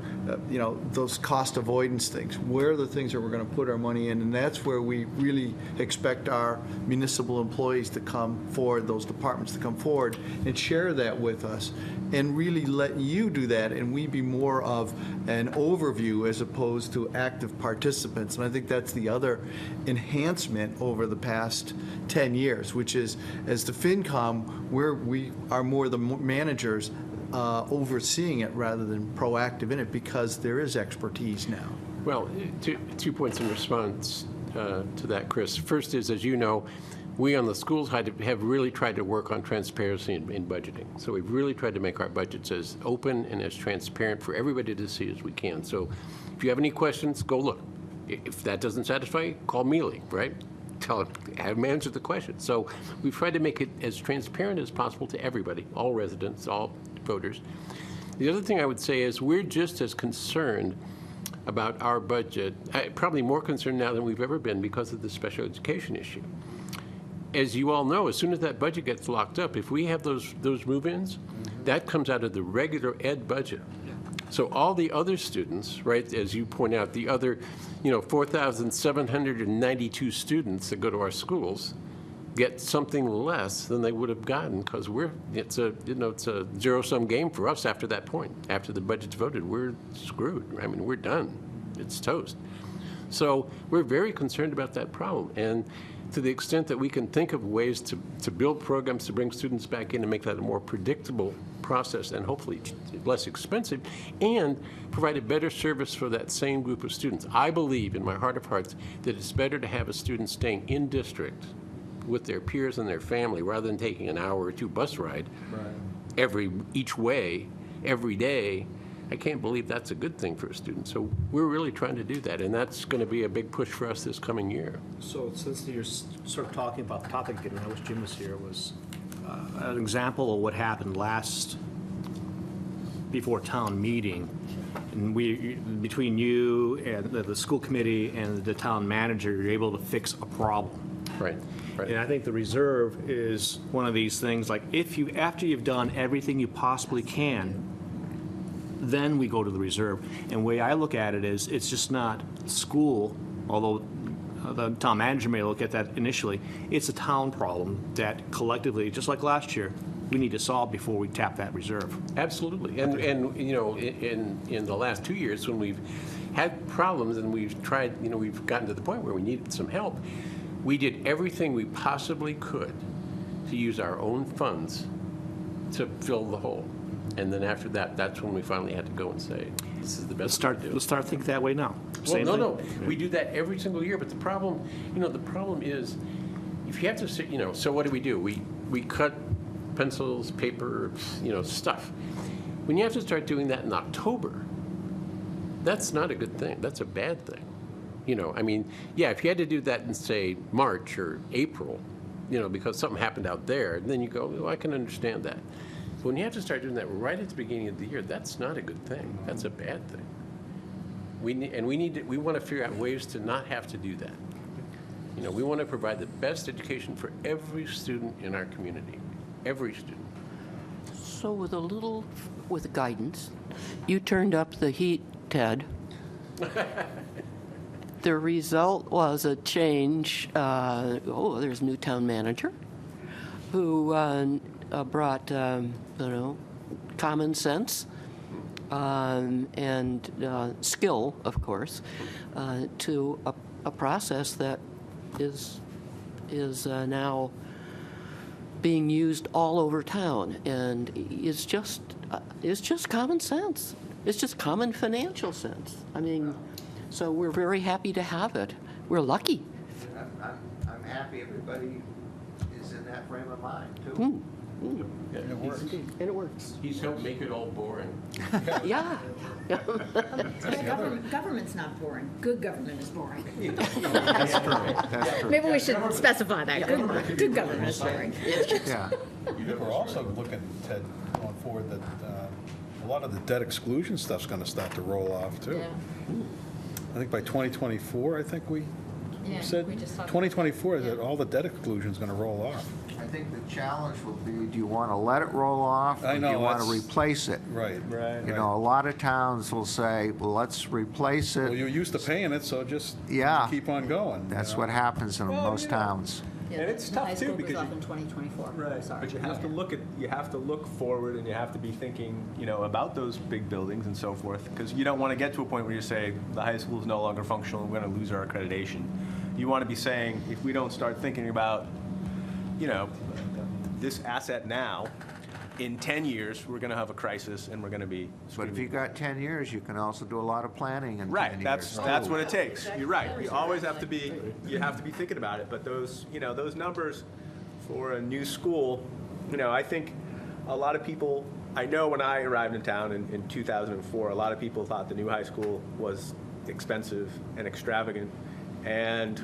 you know, those cost avoidance things. Where are the things that we're going to put our money in? And that's where we really expect our municipal employees to come forward, those departments to come forward and share that with us, and really let you do that, and we be more of an overview as opposed to active participants. And I think that's the other enhancement over the past 10 years, which is, as the FinCom, we are more the managers overseeing it rather than proactive in it, because there is expertise now. Well, 2 points in response to that, Chris. First is, as you know, we on the school side have really tried to work on transparency in budgeting. So we've really tried to make our budgets as open and as transparent for everybody to see as we can. So if you have any questions, go look. If that doesn't satisfy you, call Mealy, right? Have him answer the question. So we've tried to make it as transparent as possible to everybody, all residents, all voters. The other thing I would say is we're just as concerned about our budget, probably more concerned now than we've ever been because of the special education issue. As you all know, as soon as that budget gets locked up, if we have those move-ins, that comes out of the regular ed budget. So all the other students, right, as you point out, the other, 4,792 students that go to our schools get something less than they would have gotten, because it's a zero-sum game for us after that point. After the budget's voted, we're screwed. I mean, we're done. It's toast. So we're very concerned about that problem. And to the extent that we can think of ways to build programs to bring students back in and make that a more predictable process and hopefully less expensive, and provide a better service for that same group of students. I believe in my heart of hearts that it's better to have a student staying in district with their peers and their family rather than taking an hour or two bus ride each way, every day. I can't believe that's a good thing for a student. So we're really trying to do that, and that's going to be a big push for us this coming year. So since you're sort of talking about the topic, and I wish Jim was here, was an example of what happened before town meeting. And between you and the school committee and the town manager, you're able to fix a problem. Right. And I think the reserve is one of these things, like after you've done everything you possibly can, then we go to the reserve. And the way I look at it is, it's just not school, although the town manager may look at that initially. It's a town problem that collectively, just like last year, we need to solve before we tap that reserve. Absolutely. And in the last 2 years, when we've had problems and we've tried, we've gotten to the point where we needed some help, we did everything we possibly could to use our own funds to fill the hole. And then after that, that's when we finally had to go and say, this is the best we can do. Let's start thinking that way now. Well, no. We do that every single year, but the problem is, if you have to sit, so what do? We cut pencils, paper, stuff. When you have to start doing that in October, that's not a good thing. That's a bad thing. If you had to do that in, say, March or April, because something happened out there, then you go, well, I can understand that. But when you have to start doing that right at the beginning of the year, that's not a good thing. That's a bad thing. We want to figure out ways to not have to do that. We want to provide the best education for every student in our community, every student. So with guidance, you turned up the heat, Ted. The result was a change. There's a new town manager who brought, common sense and skill, of course, to a process that is now being used all over town, and it's just common sense. It's just common financial sense. So we're very happy to have it. We're lucky. I'm happy everybody is in that frame of mind, too. And it works. And it works. He's helped make it all boring. Yeah. Government's not boring. Good government is boring. That's true. That's true. Maybe we should specify that. Good government is boring. Yeah. We're also looking, Ted, going forward, that a lot of the debt exclusion stuff's going to start to roll off, too. Yeah. I think by 2024, I think we said, we just talked 2024, that all the debt exclusion's going to roll off. I think the challenge will be, do you want to let it roll off? I know, Or do you want to that's- replace it? Right. A lot of towns will say, well, let's replace Well, it. you're used to paying it, so just Yeah. keep on going. That's what happens in most towns. And it's tough, too, because High you- school goes off in 2024. Right, Sorry. but you have to look forward, and you have to be thinking, about those big buildings and so forth, because you don't want to get to a point where you say, the high school is no longer functional, and we're going to lose our accreditation. You want to be saying, if we don't start thinking about, this asset now, in 10 years, we're going to have a crisis, and we're going to be But screwed. if you've got 10 years, you can also do a lot of planning in 10 Right, years. that's too. what it takes. You're right. You always have to be, thinking about it. But those numbers for a new school, I think a lot of people, I know when I arrived in town in 2004, a lot of people thought the new high school was expensive and extravagant. And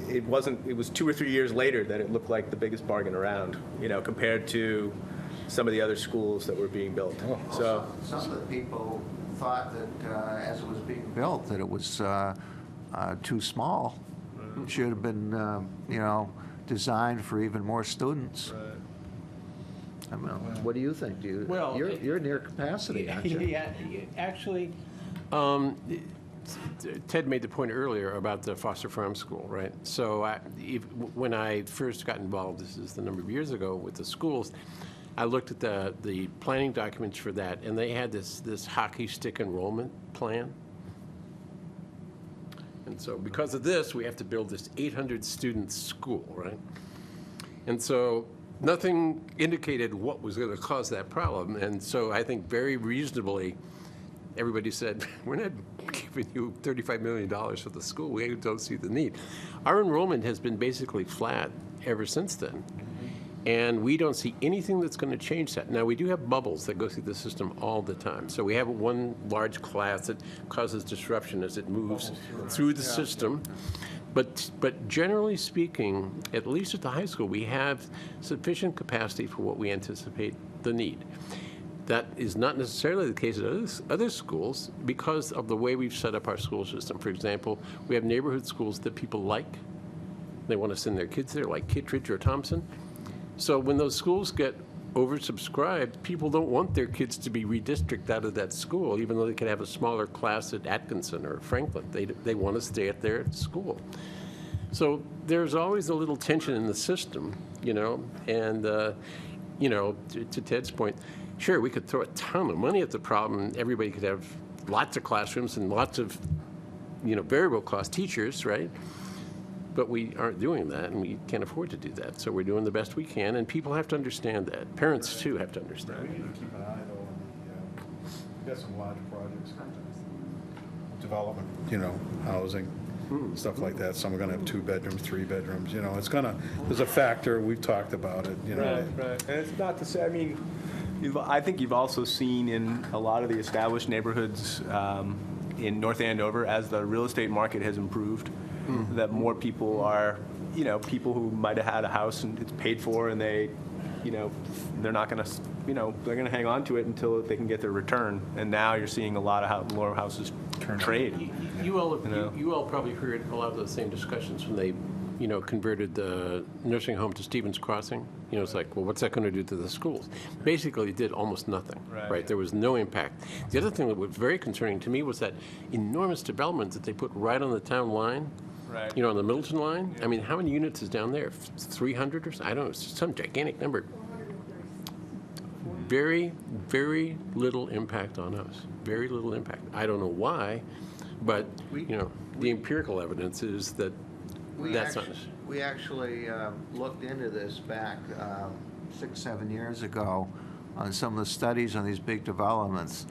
it wasn't, it was 2 or 3 years later that it looked like the biggest bargain around, compared to some of the other schools that were being built. So, Some of the people thought that as it was being built, that it was too small. It should have been, designed for even more students. I don't know. What do you think? Do you, Well, you're near capacity, aren't you? Yeah, actually, Ted made the point earlier about the Foster Farm School, right? So when I first got involved, this is a number of years ago, with the schools, I looked at the planning documents for that, and they had this hockey stick enrollment plan. And so because of this, we have to build this 800-student school, right? And so nothing indicated what was going to cause that problem. And so I think very reasonably, everybody said, we're not giving you $35 million for the school. We don't see the need. Our enrollment has been basically flat ever since then. And we don't see anything that's going to change that. Now, we do have bubbles that go through the system all the time. So we have one large class that causes disruption as it moves through the system. But generally speaking, at least at the high school, we have sufficient capacity for what we anticipate the need. That is not necessarily the case at other schools because of the way we've set up our school system. For example, we have neighborhood schools that people like. They want to send their kids there, like Kittredge or Thompson. So when those schools get oversubscribed, people don't want their kids to be redistricted out of that school, even though they could have a smaller class at Atkinson or Franklin. They want to stay at their school. So there's always a little tension in the system, you know, and, you know, to Ted's point, sure, we could throw a ton of money at the problem. Everybody could have lots of classrooms and lots of, you know, variable cost teachers, right? But we aren't doing that, and we can't afford to do that. So we're doing the best we can, and people have to understand that. Parents, too, have to understand. We need to keep an eye, though, on we've got some large projects, development, you know, housing, stuff like that. Some are going to have 2 bedrooms, 3 bedrooms, you know, it's going to, there's a factor, we've talked about it, you know. Right. And it's not to say, I mean, I think you've also seen in a lot of the established neighborhoods in North Andover, as the real estate market has improved, that more people are, you know, people who might have had a house and it's paid for and they, you know, they're not going to, you know, they're going to hang on to it until they can get their return. And now you're seeing a lot of more houses trade. You all probably heard a lot of those same discussions when they, you know, converted the nursing home to Stevens Crossing. You know, it's like, well, what's that going to do to the schools? Basically, it did almost nothing, right? There was no impact. The other thing that was very concerning to me was that enormous development that they put right on the town line, you know, on the Middleton line. I mean, how many units is down there? 300 or so? I don't know, it's some gigantic number. Very, very little impact on us. Very little impact. I don't know why, but, you know, the empirical evidence is that that's not. We actually looked into this back 6, 7 years ago on some of the studies on these big developments.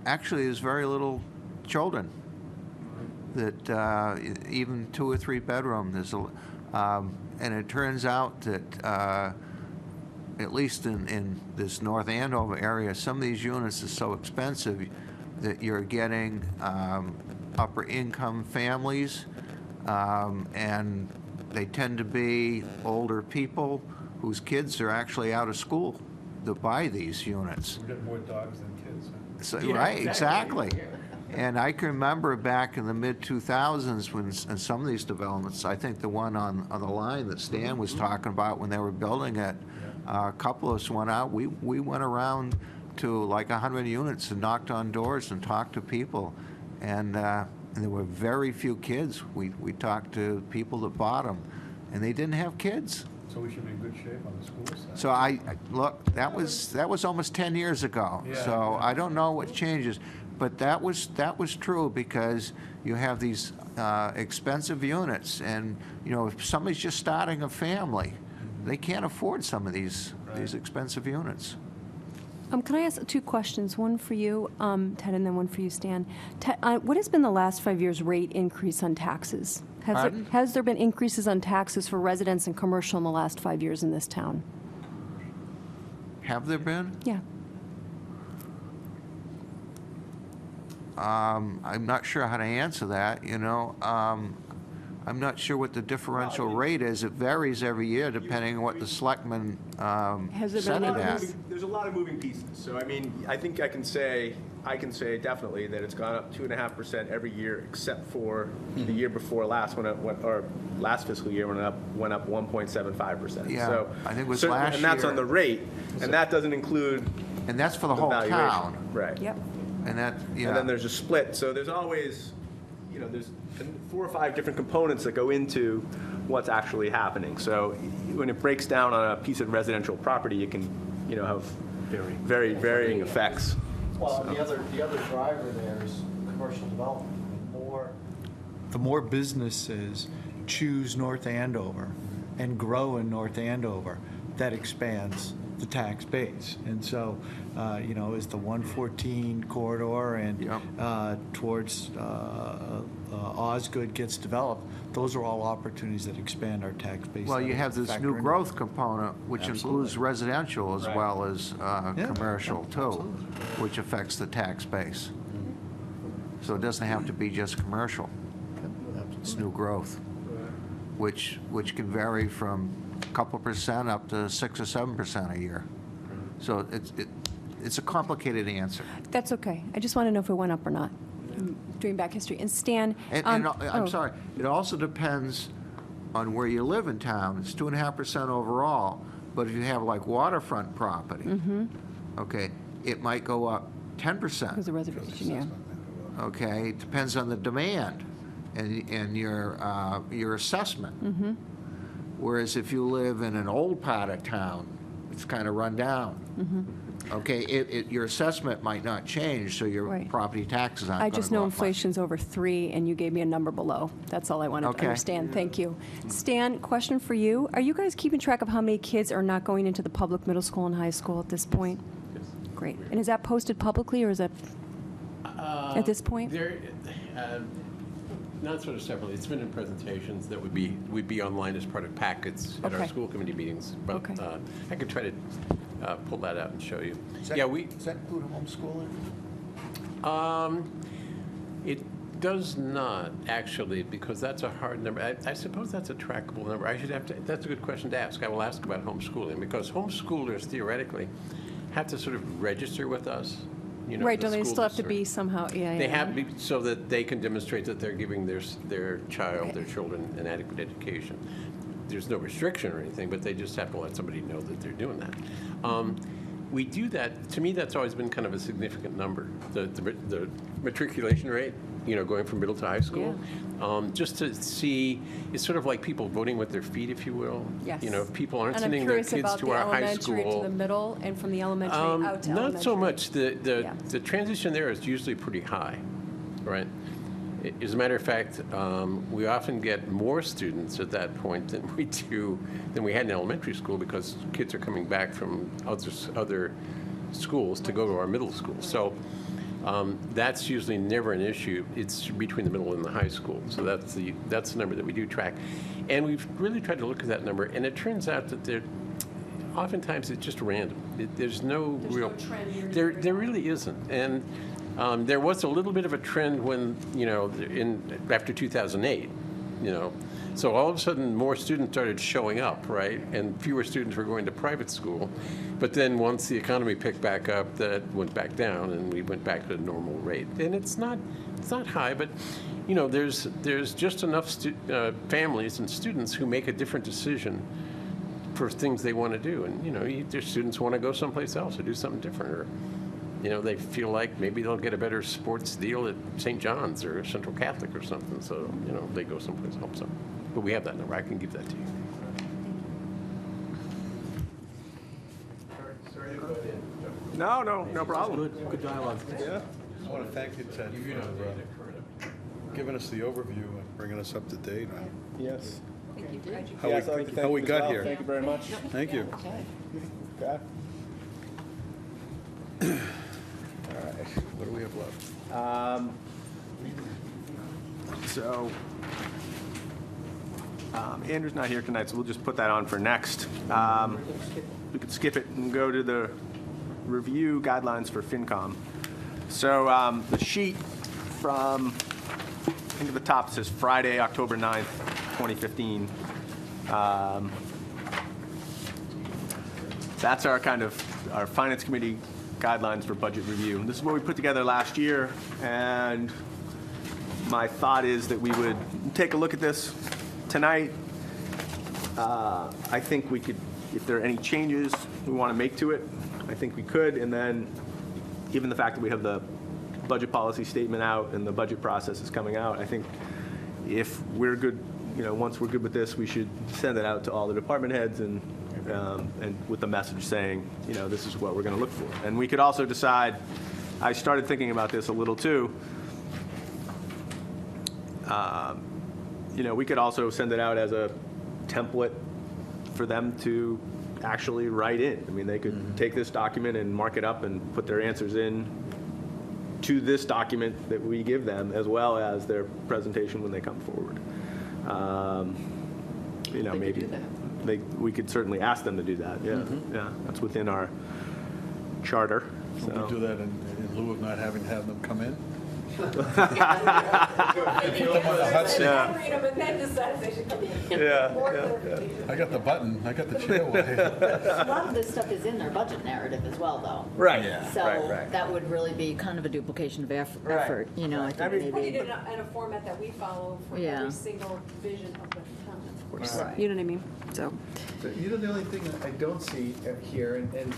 Actually, there's very little children. That even 2 or 3 bedroom, and it turns out that at least in this North Andover area, some of these units are so expensive that you're getting upper income families, and they tend to be older people whose kids are actually out of school to buy these units. We got more dogs than kids, huh? So, yeah, right, exactly. And I can remember back in the mid-2000s when some of these developments, I think the one on the line that Stan was talking about when they were building it, a couple of us went out. We went around to like 100 units and knocked on doors and talked to people. And there were very few kids. We talked to people that bought them, and they didn't have kids. So we should be in good shape on the school side. So look, that was almost 10 years ago. Yeah. So I don't know what changes. But that was true because you have these expensive units, and you know, if somebody's just starting a family, they can't afford some of these expensive units. Can I ask 2 questions? One for you, Ted, and then one for you, Stan. Ted, what has been the last 5 years' rate increase on taxes? Has there been increases on taxes for residents and commercial in the last 5 years in this town? Have there been? Yeah. I'm not sure how to answer that, you know. I'm not sure what the differential rate is. It varies every year depending on what the selectmen Has there set been it an at. There's a lot of moving pieces. So, I mean, I think I can say definitely that it's gone up 2.5% every year, except for the year before last, or last fiscal year when it went up 1.75%. Yeah, So I think it was certainly- last And that's year. on the rate, and that doesn't include And that's for the the whole valuation. town. Right. Yep. And that, yeah. And then there's a split. So there's always, there's 4 or 5 different components that go into what's actually happening. So when it breaks down on a piece of residential property, it can, have very varying effects. Well, and the other driver there is commercial development. The more businesses choose North Andover and grow in North Andover, that expands the tax base. And so, as the 114 corridor and towards Osgood gets developed, those are all opportunities that expand our tax base. Well, you that have this factor new into growth it. component, which Absolutely. includes residential as well as commercial too, absolutely. which affects the tax base. So it doesn't have to be just commercial. It's new growth, which can vary from a couple percent up to 6 or 7% a year. So it's a complicated answer. That's okay. I just want to know if it went up or not. I'm doing back history. And Stan. And I'm sorry, it also depends on where you live in town. It's 2.5% overall, but if you have like waterfront property, okay, it might go up 10%. Because of reservation, yeah. Okay, it depends on the demand and your assessment. Whereas if you live in an old part of town, it's kind of run down. Okay, your assessment might not change, so your Right. property taxes aren't I going to just go know up much. inflation's over 3, and you gave me a number below. That's all I wanted to Okay. understand. Thank you. Stan, question for you. Are you guys keeping track of how many kids are not going into the public middle school and high school at this point? Great. And is that posted publicly, or is that at this point? Not sort of separately. It's been in presentations that would be online as part of packets at our Okay. school committee meetings. But Okay. I could try to pull that out and show you. Does that include homeschooling? It does not, actually, because that's a hard number. I suppose that's a trackable number. That's a good question to ask. I will ask about homeschooling, because homeschoolers theoretically have to sort of register with us. Right, the don't they school still have to district. be somehow, yeah. They have to be, so that they can demonstrate that they're giving their child, their children, an adequate education. There's no restriction or anything, but they just have to let somebody know that they're doing that. We do that. To me, that's always been kind of a significant number, the matriculation rate, going from middle to high school. Just to see, it's sort of like people voting with their feet, if you will. Yes. If people aren't And I'm sending their curious kids about to the our high elementary to school. the middle, and from the elementary out to elementary. Not so much. Yeah. The transition there is usually pretty high, right? As a matter of fact, we often get more students at that point than we had in elementary school, because kids are coming back from other schools to go to our middle school. So that's usually never an issue. It's between the middle and the high school. So that's the number that we do track. And we've really tried to look at that number, and it turns out that oftentimes it's just random. There's no real trend there really isn't. And there was a little bit of a trend when, after 2008, So all of a sudden, more students started showing up, right? And fewer students were going to private school. But then once the economy picked back up, that went back down, and we went back to the normal rate. And it's not high, but, there's just enough families and students who make a different decision for things they want to do. And, their students want to go someplace else or do something different, or they feel like maybe they'll get a better sports deal at St. John's or Central Catholic or something, so, they go someplace else. But we have that number. I can give that to you. Sorry to butt in. No problem. Good dialogue. Yeah. I want to thank you, Ted, for giving us the overview and bringing us up to date on Yes. how Yes, I'd like to thank how we you as got well. here. Thank you very much. Thank you. Okay. What do we have left? So, Andrew's not here tonight, so we'll just put that on for next. We could skip it and go to the review guidelines for FinCom. So the sheet from think at the top it says Friday, October 9th, 2015. That's our our Finance Committee guidelines for budget review. This is what we put together last year, and my thought is that we would take a look at this tonight. I think we could, if there are any changes we want to make to it, I think we could, and then given the fact that we have the budget policy statement out and the budget process is coming out, I think if we're good, once we're good with this, we should send it out to all the department heads and with the message saying, this is what we're going to look for. And we could also decide, I started thinking about this a little too, we could also send it out as a template for them to actually write in. I mean, they could take this document and mark it up and put their answers in to this document that we give them, as well as their presentation when they come forward. Maybe we could certainly ask them to do that. Yeah, yeah, that's within our charter. Can we do that in lieu of not having to have them come in? Read them and then decide they should come in. I got the button. I got the chair away. A lot of this stuff is in their budget narrative as well, though. Right. So Right. that would really be kind of a duplication of effort, I think maybe. Put it in a format that we follow for Yeah. every single vision of the town. Of course. Right. You know what I mean? So, The only thing that I don't see here, and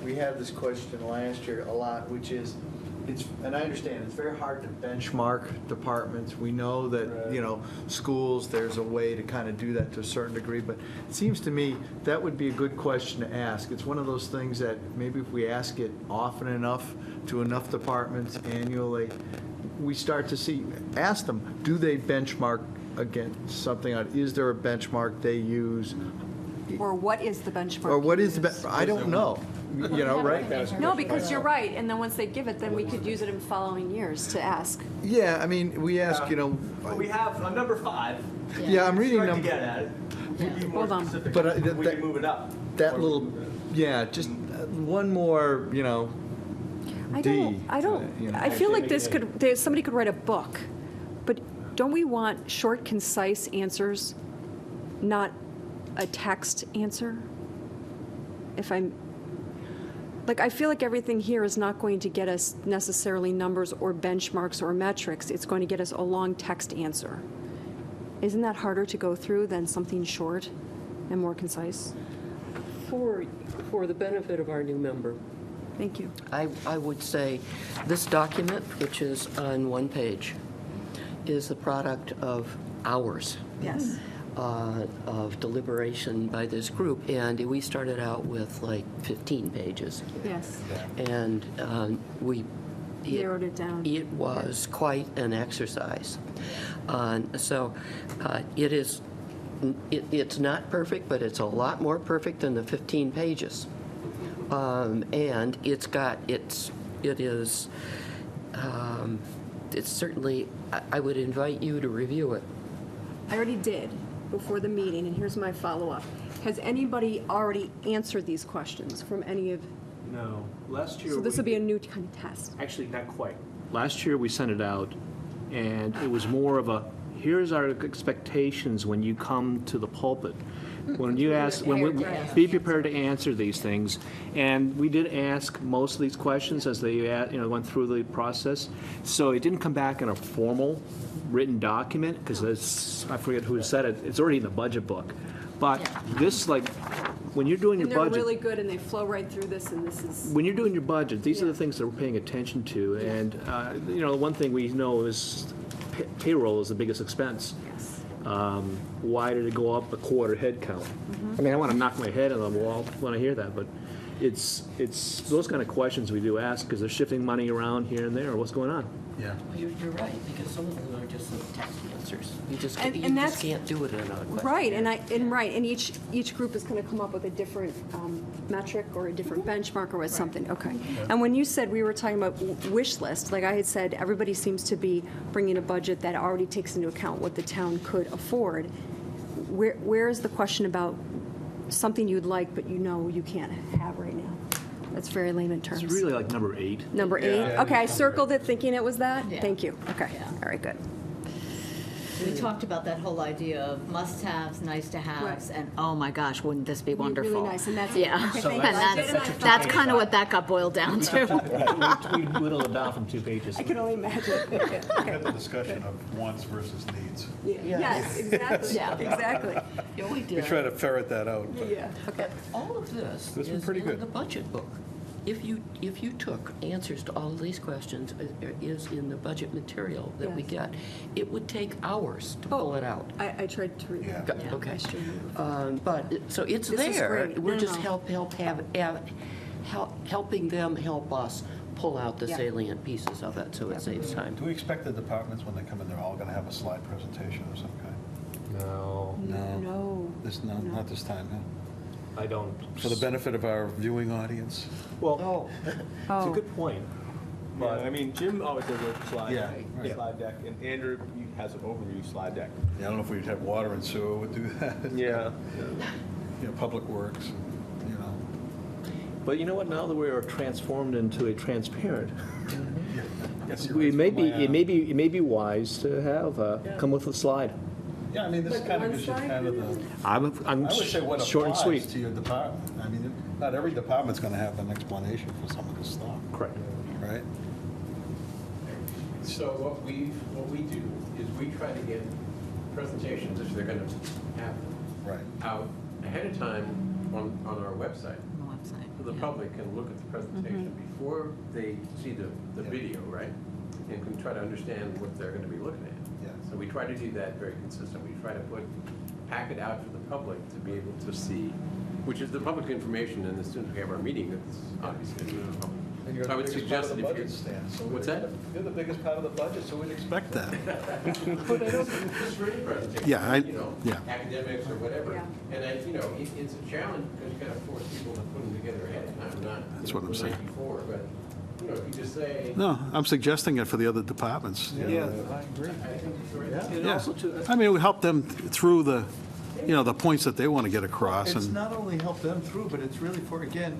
we had this question last year a lot, which is, and I understand, it's very hard to benchmark departments. We know that, schools, there's a way to kind of do that to a certain degree, but it seems to me that would be a good question to ask. It's one of those things that maybe if we ask it often enough to enough departments annually, we start to ask them, do they benchmark against something? Is there a benchmark they use? or what is the benchmark? Or what is used? I don't know, right? No, because you're right, and then once they give it, then we could use it in following years to ask. Yeah, I mean, we ask, We have a number 5. yeah, I'm reading Start to number. get at it. We'd be more Hold on. specific. But, We can move it up. That little, yeah, just one more, I D. don't, I feel like somebody could write a book, but don't we want short, concise answers, not a text answer? I feel like everything here is not going to get us necessarily numbers or benchmarks or metrics. It's going to get us a long text answer. Isn't that harder to go through than something short and more concise? For the benefit of our new member, Thank you. I would say this document, which is on one page, is the product of hours Yes. of deliberation by this group. And we started out with like 15 pages. Yes. And we Narrowed it down. It was quite an exercise. So it's not perfect, but it's a lot more perfect than the 15 pages. And it's certainly, I would invite you to review it. I already did before the meeting, and here's my follow-up. Has anybody already answered these questions from any of, No, last year. so this will be a new kind of test? Actually, not quite. Last year, we sent it out, and it was more of a, here's our expectations when you come to the pulpit. When you ask, be prepared to answer these things. And we did ask most of these questions as they went through the process. So it didn't come back in a formal written document, because I forget who said it, it's already in the budget book. But this, when you're doing your And they're budget. really good, and they flow right through this, and this is, When you're doing your budget, these are Yeah. the things that we're paying attention to. And, one thing we know is payroll is the biggest expense. yes. Why did it go up a quarter head count? I mean, I want to knock my head on the wall when I hear that, but it's those kind of questions we do ask, because they're shifting money around here and there, what's going on? Yeah. You're right, because some of them are just the text answers. You just And you that's- just can't do it in a question. Right, and each group is going to come up with a different metric or a different benchmark or something, okay. And when you said, we were talking about wish list, like I had said, everybody seems to be bringing a budget that already takes into account what the town could afford. Where is the question about something you'd like, but you can't have right now? That's very layman terms. It's really like number 8. Number 8? Yeah, Okay, I circled it thinking it was that? Yeah. Thank you, okay, Yeah. all right, good. We talked about that whole idea of must-haves, nice-to-haves, Right. and oh my gosh, wouldn't this be Be really wonderful? nice, and that's- Yeah, okay, So and that's- that's kind of what that got boiled down to. We whittled it down from 2 pages. I can only imagine. We had the discussion of wants versus needs. Yes, exactly, Yeah. exactly. Yeah, we We did. try to ferret that out. but- Yeah, okay. All of this This was is pretty in good. the budget book. If you took answers to all of these questions, is in the budget material that we Yes. get, it would take hours to pull it out. I tried to read Yeah. that. Got- Okay. I sure did. But, so it's This is there. great. We're No, just no. helping them help us pull out the Yeah. salient pieces of it, so it saves time. Do we expect the departments, when they come in, they're all going to have a slide presentation of some kind? No, No. Not this time, huh? I don't. For the benefit of our viewing audience? Well, it's a Oh. good point. Yeah, I mean, Jim always does a slide, Yeah, right. slide deck, and Andrew has an overview slide deck. Yeah, I don't know if we'd have water and sewer would do that. Yeah. You know, Public Works, you know. But you know what, now that we are transformed into a transparent, Yes, you're we right. may be, it may be wise to have, come with a slide. Yeah, I mean, this Like kind of one gives you slide, kind of maybe? the, I'm I would say what short and applies sweet. to your department. I mean, not every department's going to have an explanation for some of this stuff, Correct. right? So what we do is we try to get presentations, if they're going to have them, Right. out ahead of time on our website. On the website, So the yeah. public can look at the presentation before they see the Yeah. video, right? And can try to understand what they're going to be looking at. Yeah. So we try to do that very consistent. We try to pack it out for the public to be able to see, which is the public information, and as soon as we have our meeting, it's obviously in the public. So I would suggest that if you. What's that? You're the biggest part of the budget, so we'd expect that. Just for any presentation. Yeah, You know, yeah. academics or whatever. Yeah. And it's a challenge because you gotta force people to put them together ahead of time, not. That's what I'm the saying. night before, but, if you just say. No, I'm suggesting it for the other departments. you know. I agree. I think it's the right. And Yeah. also too, I mean, it would help them through the, the points that they want to get across. It's and not only help them through, but it's really for, again,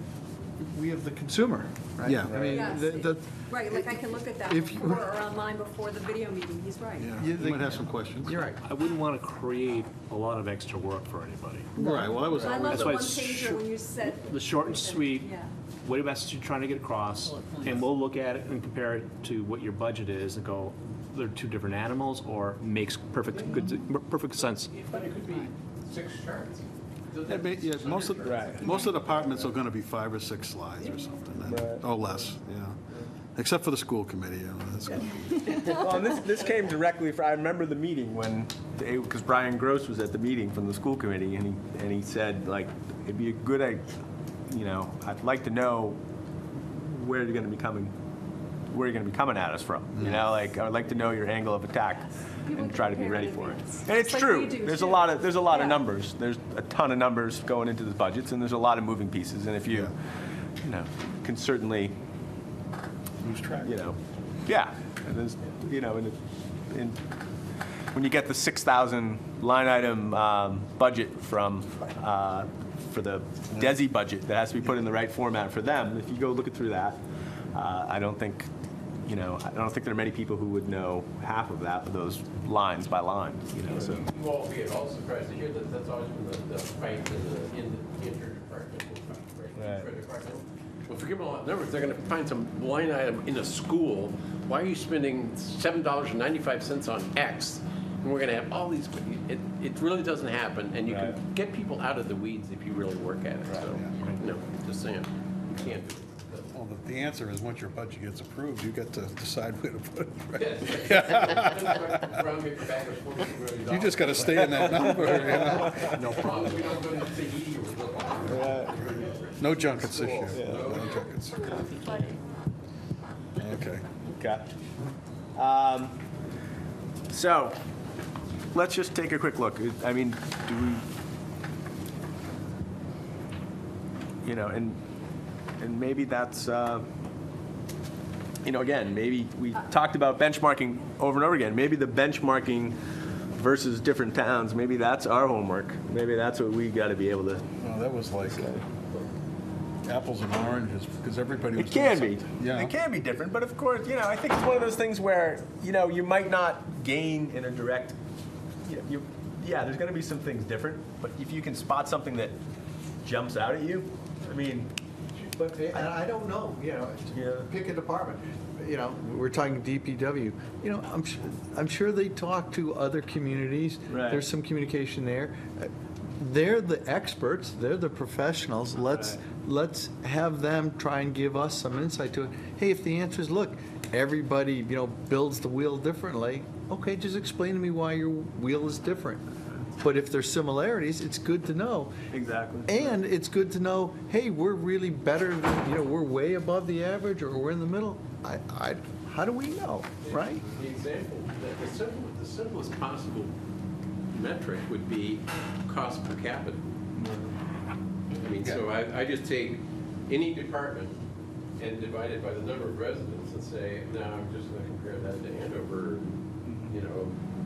we have the consumer, right? Yeah. I mean, Yes. Right, like I can look at that If you- before or online before the video meeting, he's right. Yeah, You you think- might have some questions. You're right. I wouldn't want to create a lot of extra work for anybody. Right, well, I was I love That's the why one it's pager short- when you said. The short and sweet, Yeah. what message you're trying to get across, and we'll look at it and compare it to what your budget is and go, they're two different animals, or makes perfect sense. But it could be 6 charts. Yeah, most of the departments are going to be 5 or 6 slides or something, or less, except for the school committee, that's good. Well, and this came directly I remember the meeting when, because Brian Gross was at the meeting from the school committee, and he said, like, it'd be a good, I'd like to know where you're going to be coming at us from, like, I would like to know your angle of attack and try to be ready for it. And it's Like true, we do, there's too. a lot Yeah. of numbers, there's a ton of numbers going into the budgets, and there's a lot of moving pieces, and if you, can certainly, Lose track. yeah, and there's, in when you get the 6,000 line item budget from, for the DESI budget that has to be put in the right format for them, if you go look through that, I don't think there are many people who would know half of those lines by line, so. You all be at all surprised to hear that that's always been the fight in the interdepartmental, right? Interdepartmental. Well, forgive me a lot of numbers, they're gonna find some line item in a school, why are you spending $7.95 on X? And we're gonna have all these, it really doesn't happen, and you can get people out of the weeds if you really work at it, so, just saying, you can't do it. Well, the answer is, once your budget gets approved, you get to decide where to put it, right? Yes. You just got to stay in that number, No problem, we don't go to Tahiti or No junkets this year. No junkets. Okay. Okay. So, let's just take a quick look. I mean, do we, and maybe that's, again, maybe we talked about benchmarking over and over again. Maybe the benchmarking versus different towns, maybe that's our homework. Maybe that's what we got to be able to. Well, that was like apples and oranges, because everybody was It can doing be. something. Yeah. It can be different, but of course, I think it's one of those things where, you might not gain in a direct yeah, there's going to be some things different, but if you can spot something that jumps out at you, I mean, But I don't know, pick a department. We're talking DPW. I'm sure they talk to other communities. Right. There's some communication there. They're the experts. They're the professionals. Let's have them try and give us some insight to it. Hey, if the answer is, look, everybody builds the wheel differently. Okay, just explain to me why your wheel is different. But if there's similarities, it's good to know. exactly. And it's good to know, hey, we're really better than, we're way above the average, or we're in the middle. How do we know, right? The example, the simplest possible metric would be cost per capita. I mean, so I just take any department and divide it by the number of residents and say, now I'm just going to compare that to Andover,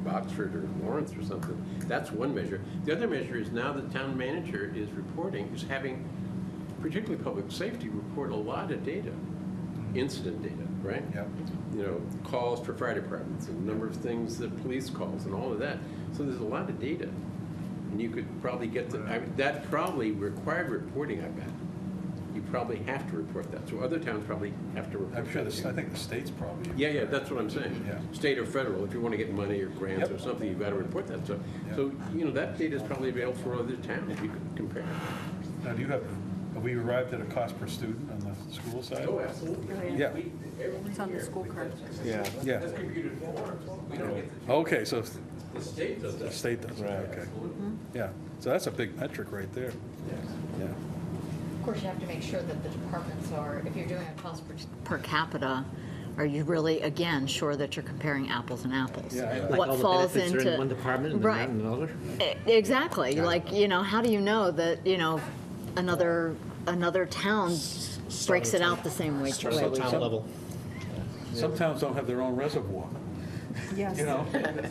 Oxford or Lawrence or something. That's one measure. The other measure is now the town manager is having, particularly public safety, report a lot of data, incident data, right? Yeah. Calls for fire departments and number of things that police calls and all of that. So there's a lot of data. And you could probably get that probably required reporting, I bet. You probably have to report that. So other towns probably have to report I'm sure, that. I think the state's probably. Yeah, that's what I'm saying. Yeah. State or federal, if you want to get money or grants Yep. or something, you've got to report that. So, that data is probably available for other towns. You could compare. Now, have we arrived at a cost per student on the school side? Oh, absolutely. Yeah. It's on the school card. Yeah. Yeah. That's computed for. We don't get Okay, so the state does the that. state does it, Right. okay. Yeah, so that's a big metric right there. Yeah. Of course, you have to make sure that the departments are, if you're doing a cost per capita, are you really, again, sure that you're comparing apples and apples? Yeah, Like What all the falls benefits are into in one department and not right? in another? Exactly. Like, how do you know that another town breaks it out the same way? Starts at town level. Some towns don't have their own reservoir. Yes.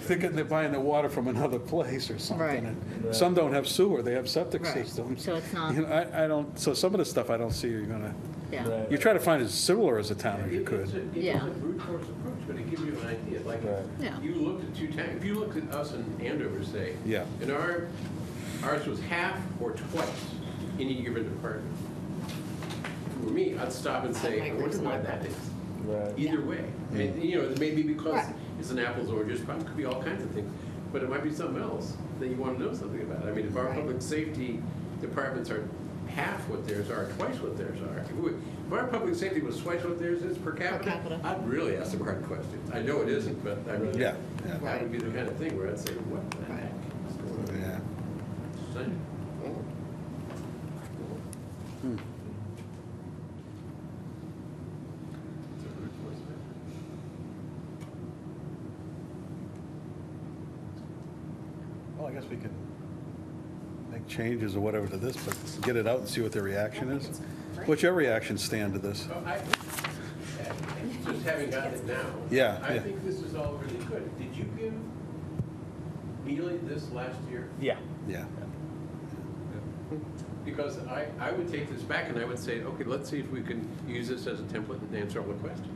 Thinking they're buying the water from another place or something. Right. And some don't have sewer, they have septic Right. systems. So it's not- I don't, so some of the stuff I don't see you're gonna, Yeah. you try to find as similar as a town as you could. It's Yeah. a brute force approach, but it gives you an idea. Like, Yeah. you looked at two towns, if you looked at us in Andover, say, Yeah. and ours was half or twice any given department. For me, I'd stop and say, I wonder why that is. Right. Either way. And, it may be because Right. it's an apples or oranges, probably could be all kinds of things, but it might be something else that you want to know something about. I mean, if our public safety departments are half what theirs are, twice what theirs are, if our public safety was twice what theirs is per capita, capita. I'd really ask some hard questions. I know it isn't, but I mean, Yeah, that would be the kind of thing where I'd say, what the heck is going on? yeah. Son, it's a brute force measure. Well, I guess we can make changes or whatever to this, but get it out and see what their reaction is. What's your reaction, Stan, to this? So just having gotten it now. Yeah, I yeah. think this is all really good. Did you give Neely this last year? Yeah. Yeah. Because I would take this back and I would say, okay, let's see if we can use this as a template and answer all the questions.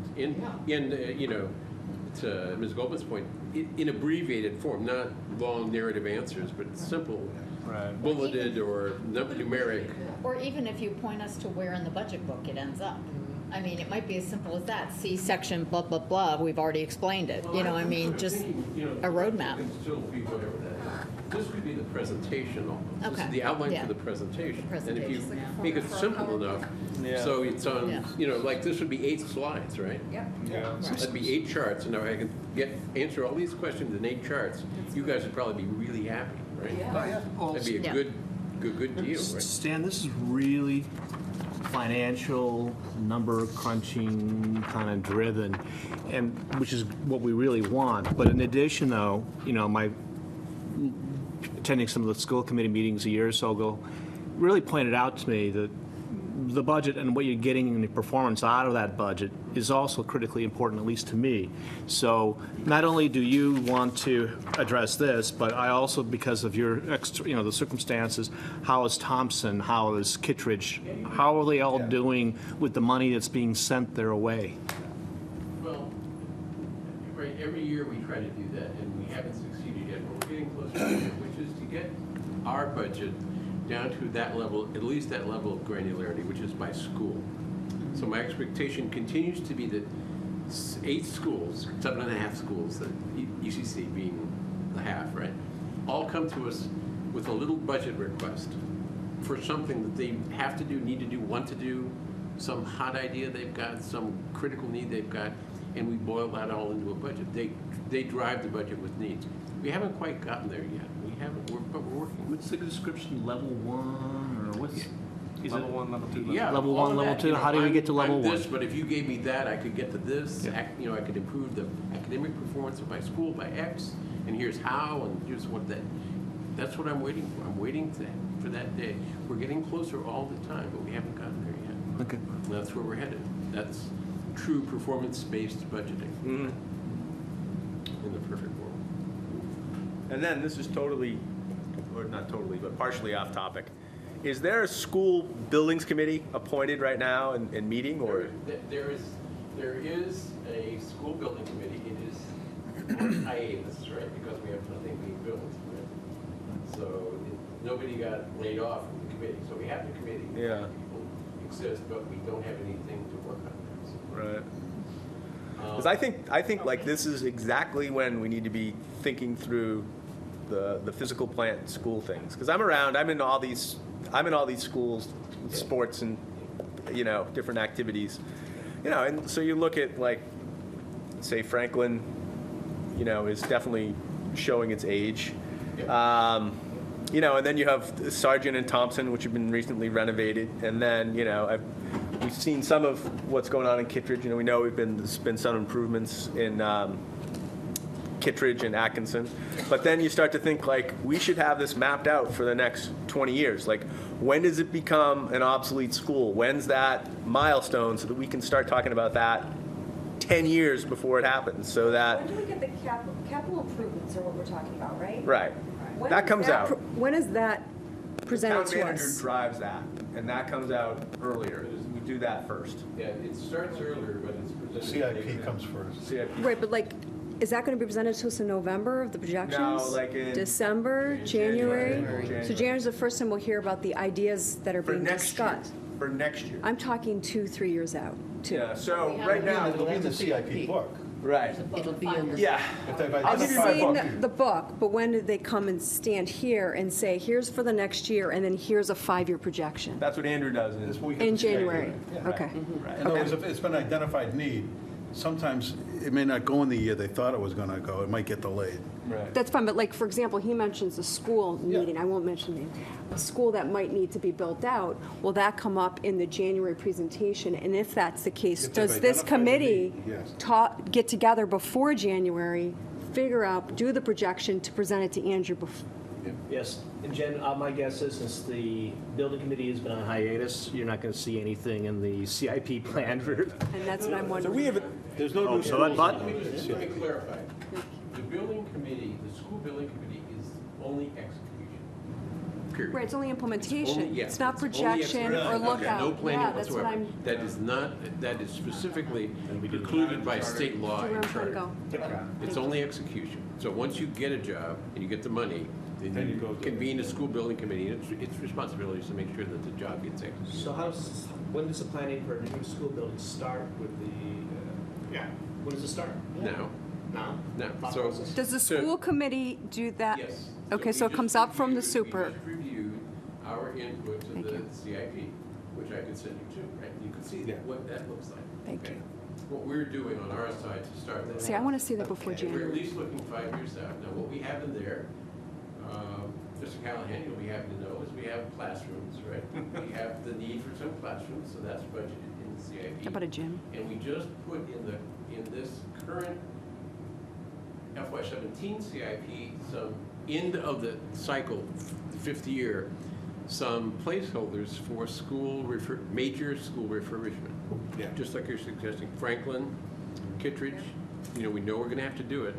To Ms. Goldman's point, in abbreviated form, not long narrative answers, but simple, Right. bulleted or numeric. Or even if you point us to where in the budget book it ends up. I mean, it might be as simple as that. See section blah, blah, blah, we've already explained it. Just a roadmap. It can still be whatever that is. This could be the presentation almost. This Okay. is the outline Yeah. for the presentation. The And if you presentation. make it simple enough, Yeah. so it's on, Yeah. like this would be 8 slides, right? Yep. Yeah. That'd be 8 charts, and now I can answer all these questions in 8 charts. You guys would probably be really happy, right? That'd be a Yeah. good deal, right? Stan, this is really financial, number crunching kind of driven, and which is what we really want. But in addition, though, my attending some of the school committee meetings a year or so ago really pointed out to me that the budget and what you're getting in the performance out of that budget is also critically important, at least to me. So not only do you want to address this, but I also, because of your the circumstances, how is Thompson, how is Kittredge, how are they all doing with the money that's being sent their way? Well, right, every year we try to do that, and we haven't succeeded yet, but we're getting closer which is to get our budget down to that level, at least that level of granularity, which is by school. So my expectation continues to be that 8 schools, 7.5 schools, that UCC being the half, right, all come to us with a little budget request for something that they have to do, need to do, want to do, some hot idea they've got, some critical need they've got, and we boil that all into a budget. They drive the budget with needs. We haven't quite gotten there yet. We haven't, but we're working. What's the description, level 1, or what's? Is Level it 1, level 2, Yeah, level all 1, of level that, 2, you know, how do we get to level I'm 1? this, but if you gave me that, I could get to this. Yeah. You know, I could improve the academic performance of my school by X, and here's how, and here's what that. That's what I'm waiting for. I'm waiting for that day. We're getting closer all the time, but we haven't gotten there yet. Okay. And that's where we're headed. That's true performance-based budgeting in the perfect world. And then, this is totally, or not totally, but partially off topic. Is there a school buildings committee appointed right now and meeting, or? There is a school building committee. It is on hiatus, right, because we have nothing being built. Right? So nobody got laid off from the committee. So we have the committee. Yeah. People exist, but we don't have anything to work on. So, Right. Because I think like this is exactly when we need to be thinking through the physical plant school things. Because I'm around, I'm in all these schools, sports and, you know, different activities. You know, and so you look at like, say Franklin, you know, is definitely showing its age. You know, and then you have Sargent and Thompson, which have been recently renovated. And then, you know, we've seen some of what's going on in Kittredge. You know, we know there's been some improvements in Kittredge and Atkinson. But then you start to think, like, we should have this mapped out for the next 20 years. Like, when does it become an obsolete school? When's that milestone so that we can start talking about that 10 years before it happens, so that... When do we get the capital improvements are what we're talking about, right? Right. When That is comes out. When is that presented Town to manager us? drives that, and that comes out earlier. We do that first. yeah, it starts earlier, but it's presented. CIP comes first. CIP. Right, but like, is that going to be presented to us in November of the projections? No, like in December, January? January. So January's the first time we'll hear about the ideas that are For being next year. discussed. For next year. I'm talking 2-3 years out, too. Yeah, so right now, It'll be in the CIP book. right, It'll be in the. yeah. If they've I'll give you identified my Seeing book. the book, but when did they come and stand here and say, here's for the next year, and then here's a 5-year projection? That's what Andrew does. This Is, week at In the CIP. January? Yeah. Okay. right. In other words, if it's been identified need, sometimes it may not go in the year they thought it was going to go. It might get delayed. Right. That's fine, but like, for example, he mentions a school Yeah. needing, I won't mention name, a school that might need to be built out. Will that come up in the January presentation? And if that's the case, If they've does this identified the committee need, yes. get together before January, figure out, do the projection to present it to Andrew before? Yes, and Jen, my guess is since the building committee has been on hiatus, you're not going to see anything in the CIP plan for. And that's what I'm So wondering. we have, There's no new so that schools. button- Let me clarify. The building committee, the school building committee is only execution. Period. Right, it's only implementation. Yeah, It's not only projection or execution. lookout. No planning Yeah, that's what whatsoever. I'm, That is not, that is specifically precluded by state law that's where and I'm trying to charter. go. It's only execution. So once you get a job and you get the money, Then then you you go to- convene a school building committee, and its responsibility is to make sure that the job gets executed. So when does the planning for a new school building start with the, when does it start? Now, Now? now, Thought so. process? does the so- school committee do that? Yes. Okay, so we it comes just up from the reviewed- super. We just reviewed our input to Thank the you. CIP, which I could send you to, right? You can see Yeah. what that looks like. Thank okay? you. What we're doing on our side to start that. See, I want to see that before Okay, we're at January. least looking 5 years out. Now, what we have in there, Mr. Callahan, you'll be happy to know, is we have classrooms, right? We have the need for some classrooms, so that's budgeted in the CIP. How about a gym? And we just put in this current FY17 CIP, some end of the cycle, the 5th year, some placeholders for major school refurbishment. Yeah. Just like you're suggesting, Franklin, Kittredge, you know, we know we're gonna have to do it.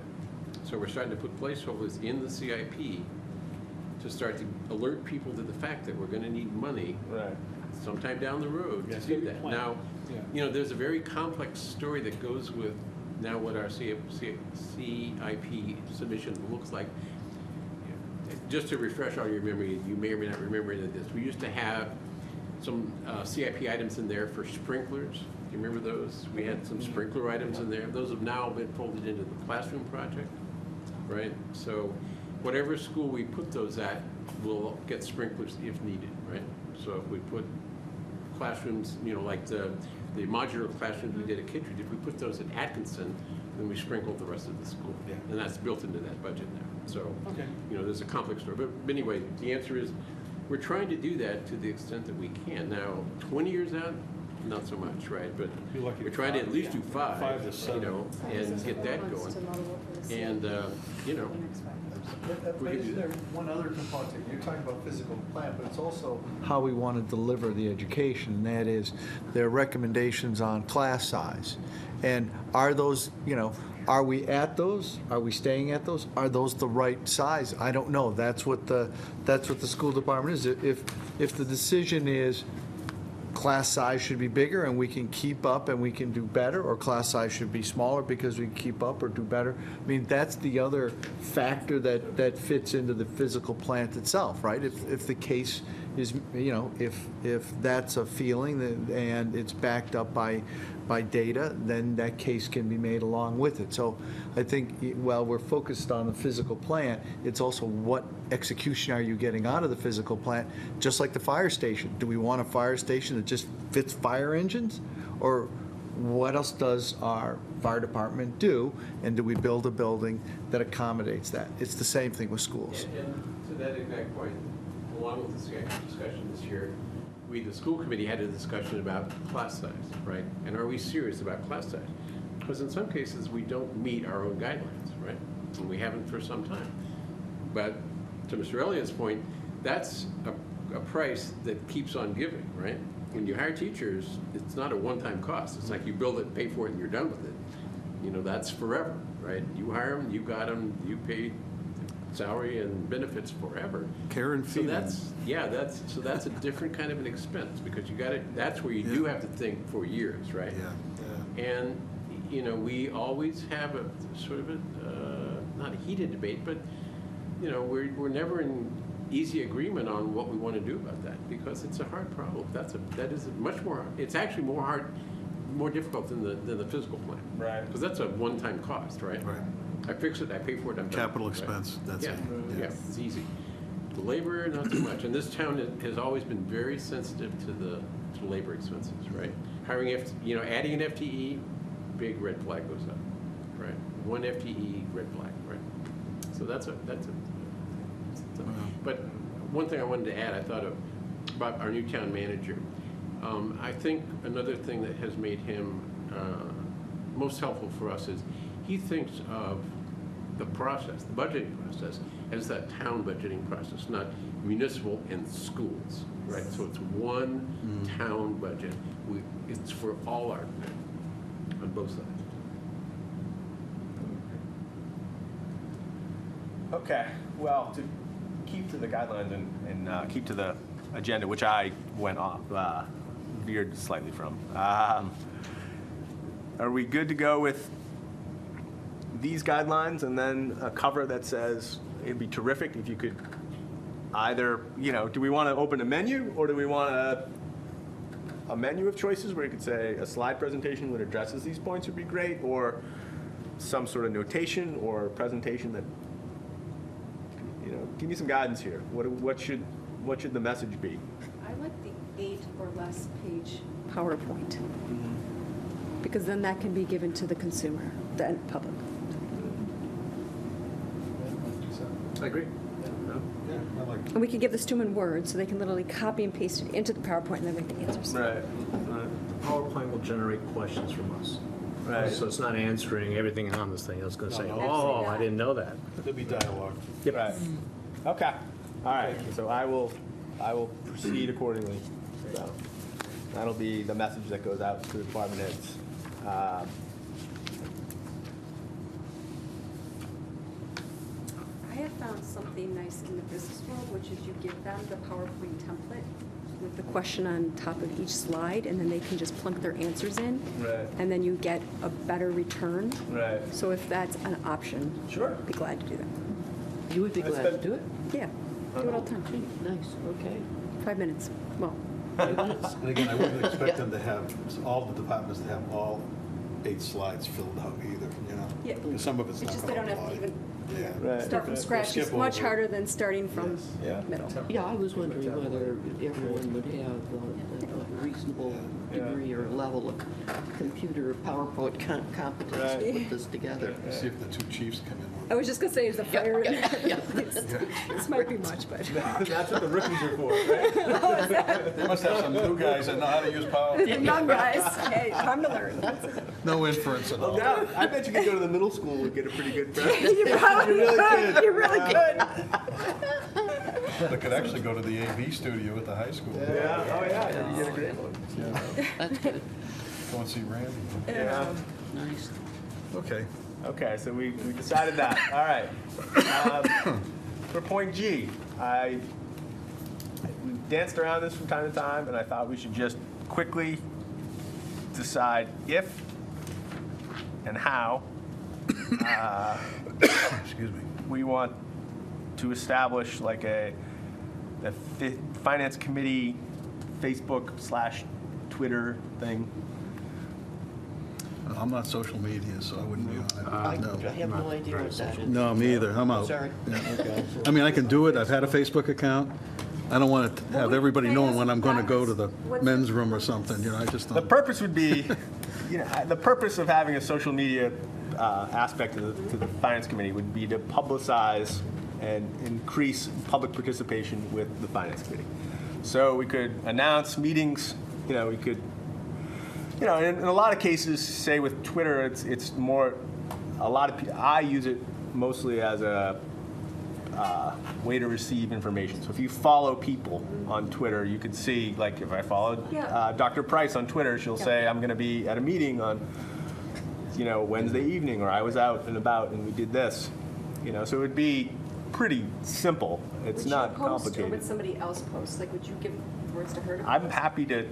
So we're starting to put placeholders in the CIP to start to alert people to the fact that we're gonna need money right. sometime down the road Yeah, to it's do gonna be that. planned. Now, Yeah. you know, there's a very complex story that goes with now what our CIP submission looks like. just to refresh all your memory, you may or may not remember any of this. We used to have some CIP items in there for sprinklers. Do you remember those? We had some sprinkler items in there. Those have now been folded into the classroom project, right? So whatever school we put those at will get sprinklers if needed, right? So if we put classrooms, like the modular classrooms we did at Kittredge, if we put those at Atkinson, then we sprinkled the rest of the school. Yeah. And that's built into that budget now. So, Okay. there's a complex story. But anyway, the answer is, we're trying to do that to the extent that we can. Now, 20 years out, not so much, right? But Be lucky we're to trying to five. at least do 5, 5 to 7. and get that going. And, we could do that. There's one other component. You're talking about physical plant, but it's also how we want to deliver the education, and that is their recommendations on class size. And are those, are we at those? Are we staying at those? Are those the right size? I don't know. That's what the school department is. If the decision is class size should be bigger and we can keep up and we can do better, or class size should be smaller because we can keep up or do better. I mean, that's the other factor that fits into the physical plant itself, right? If the case is, if that's a feeling and it's backed up by data, then that case can be made along with it. So I think while we're focused on the physical plant, it's also what execution are you getting out of the physical plant, just like the fire station. Do we want a fire station that just fits fire engines? Or what else does our fire department do? And do we build a building that accommodates that? It's the same thing with schools. And to that exact point, along with the discussion this year, the school committee had a discussion about class size, right? And are we serious about class size? Because in some cases, we don't meet our own guidelines, right? And we haven't for some time. But to Mr. Elliott's point, that's a price that keeps on giving, right? When you hire teachers, it's not a one-time cost. It's like you build it, pay for it, and you're done with it. That's forever, right? You hire them, you got them, you pay salary and benefits forever. Care and feeding. So that's a different kind of an expense, because that's where you do have to think for years, right? Yeah. And, we always have a sort of not a heated debate, but, we're never in easy agreement on what we want to do about that, because it's a hard problem. That is much more, it's actually more difficult than the physical plan. Right. Because that's a one-time cost, right? Right. I fix it, I pay for it, I'm done. Capital Right. expense, that's it. Yeah, it's easy. The labor, not so much. And this town has always been very sensitive to labor expenses, right? Hiring, adding an FTE, big red flag goes up, right? One FTE, red flag, right? So that's a. But one thing I wanted to add, I thought about our new town manager. I think another thing that has made him most helpful for us is he thinks of the process, the budgeting process, as that town budgeting process, not municipal and schools, right? So it's one town budget. It's for all our, on both sides. Okay, well, to keep to the guidelines and keep to the agenda, which I went off, veered slightly from, are we good to go with these guidelines and then a cover that says it'd be terrific if you could either, do we want to open a menu, or do we want a menu of choices where you could say a slide presentation that addresses these points would be great, or some sort of notation or presentation that, give me some guidance here. What should the message be? I like the 8 or less page PowerPoint, because then that can be given to the consumer, the end public. I agree. And we can give this to them in Word, so they can literally copy and paste it into the PowerPoint and then write the answers. Right. PowerPoint will generate questions from us. Right. So it's not answering everything on this thing. I was going to say, Absolutely oh, not. I didn't know that. There'll be dialogue. Right. Okay. All right. So I will proceed accordingly. So that'll be the message that goes out to the department heads. I have found something nice in the business world, which is you give them the PowerPoint template with the question on top of each slide, and then they can just plunk their answers in. Right. And then you get a better return. Right. So if that's an option, Sure. I'd be glad to do that. You would be glad to do it? Yeah, do it all the time. Nice, okay. 5 minutes. Well, 5 minutes. And again, I wouldn't expect them to have, all the departments to have all 8 slides filled out either, you know? Yeah. Because some of it's it's not just they don't have to gonna even apply. Yeah. Right. start from Right. scratch. Skip It's much over. harder than starting from Yeah. middle. Yeah, I was wondering whether everyone would have a reasonable degree or level of computer PowerPoint competence to put this together. See if the 2 chiefs come in. I was just gonna say, is the fire, yeah. this might be much, but. That's what the rookies are for, right? They must have some new guys that know how to use PowerPoint. Young guys, hey, time to learn. No inference at all. Yeah, I bet you could go to the middle school and get a pretty good prep. You probably really could, could. you really could. They could actually go to the AV studio at the high school. Yeah, oh yeah, you get a great one. That's good. Go and see Randy. Yeah. Nice. Okay. Okay, so we decided that. All right. For point G, we danced around this from time to time, and I thought we should just quickly decide if and how Excuse me. we want to establish like the finance committee Facebook/Twitter thing. I'm not social media, so I wouldn't be on it. No. I have no idea what that is. No, me either. I'm out. Sorry. I mean, I can do it. I've had a Facebook account. I don't want to have everybody knowing when I'm going to go to the men's room or something, you know, I just The don't. purpose would be, the purpose of having a social media aspect to the finance committee would be to publicize and increase public participation with the finance committee. So we could announce meetings, we could, in a lot of cases, say with Twitter, it's more, a lot of people, I use it mostly as a way to receive information. So if you follow people on Twitter, you could see, like if I followed Dr. Price on Twitter, she'll say, I'm going to be at a meeting on, Wednesday evening, or I was out and about and we did this. So it would be pretty simple. It's not Would you post, or complicated. would somebody else post? Like, would you give words to her to I'm post? happy to,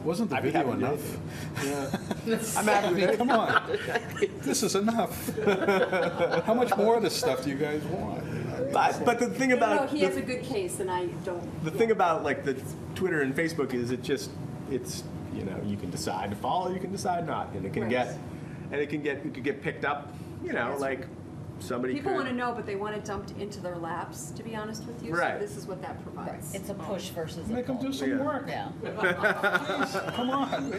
Wasn't the I'd be video happy to do enough? I'm happy to, Come on. This is enough. How much more of this stuff do you guys want? but the thing No, about, he has a good case, and I don't. the thing about like the Twitter and Facebook is it's you can decide to follow, you can decide not, and it can Right. it could get picked up, like somebody People want to could. know, but they want it dumped into their laps, to be honest with you. Right. So this is what that provides. It's a push versus a Make them pull. do some Yeah. work. Yeah. Come on.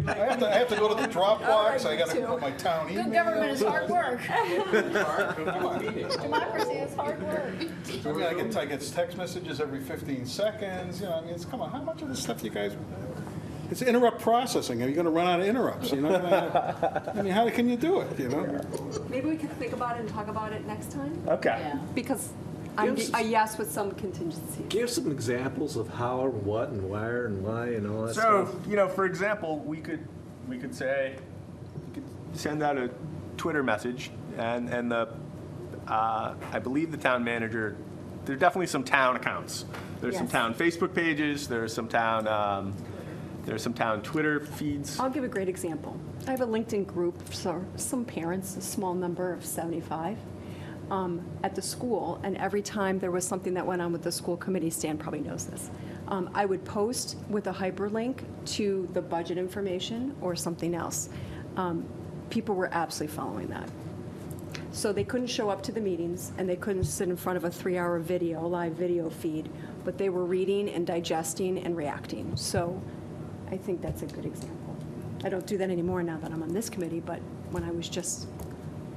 I have to go to the Dropbox. I got to put my town email. Good government is hard work. Come on. Democracy is hard work. I mean, I get text messages every 15 seconds. Come on. How much of this stuff do you guys? It's interrupt processing. Are you going to run out of interrupts? I mean, how can you do it? Maybe we could think about it and talk about it next time, Okay. Yeah. because I'm a yes with some contingency. Give some examples of how, and what, and where, and why, and all that So stuff. for example, we could say, we could send out a Twitter message, and the I believe the town manager. There are definitely some town accounts. There's some Yes. town Facebook pages. There's some town. There's some town Twitter feeds. I'll give a great example. I have a LinkedIn group for some parents, a small number of 75, at the school, and every time there was something that went on with the school committee, Stan probably knows this, I would post with a hyperlink to the budget information or something else. People were absolutely following that. So they couldn't show up to the meetings, and they couldn't sit in front of a 3-hour video, live video feed, but they were reading and digesting and reacting. So I think that's a good example. I don't do that anymore now that I'm on this committee, but when I was just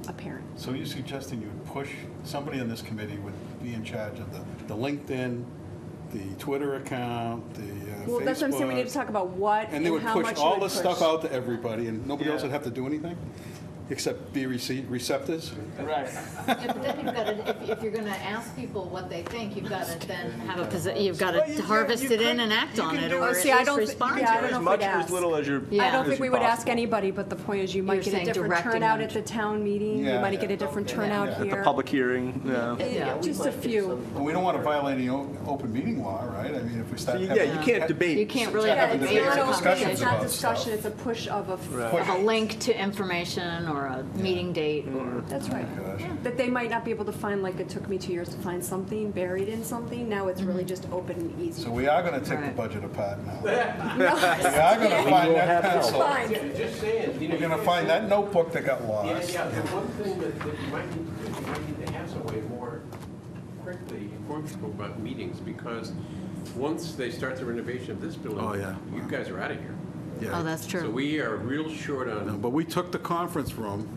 a parent. So you're suggesting you would push, somebody on this committee would be in charge of the LinkedIn, the Twitter account, the Facebook. Well, that's what I'm saying, we need to talk about what And they would how push much all you would this stuff push. out to everybody, and nobody else Yeah. would have to do anything? Except be receptors? Right. Yeah, but then you've got to, if you're going to ask people what they think, you've got to then have a you've got Well, to you harvest could- it in you and act could on it, do or it. at See, I least don't thi- respond yeah, I to don't it. know As if much we'd or as ask. little as your. Yeah. I don't as think we you would ask possible. anybody, but the point is you might You're get a saying different directing turnout them at the town meeting, you Yeah. might get a different turnout At the here. public hearing. Yeah. Yeah, we just a might get few. some- Well, we don't want to violate any open meeting law, right? I mean, if we start So having. you can't debate. You can't really Yeah, have a it's debate or not a open, conversation. It's not about discussion, stuff. it's a push of a. Right. Of a link to information or a meeting date, or, That's right. That they might not be able to find, like it took me 2 years to find something buried in something. Now it's really just open and easy. So we are going to take the Right. budget apart now. We No. are going to find that pencil. Fine. Just saying, you know. We're going to find that notebook that got lost. Yeah, the one thing that you might need to do, you might need to have some way more quickly inform people about meetings, because once they start the renovation of this building, Oh, yeah. you guys are out of here. Yeah. oh, that's So true. we are real short No, on, but we took the conference room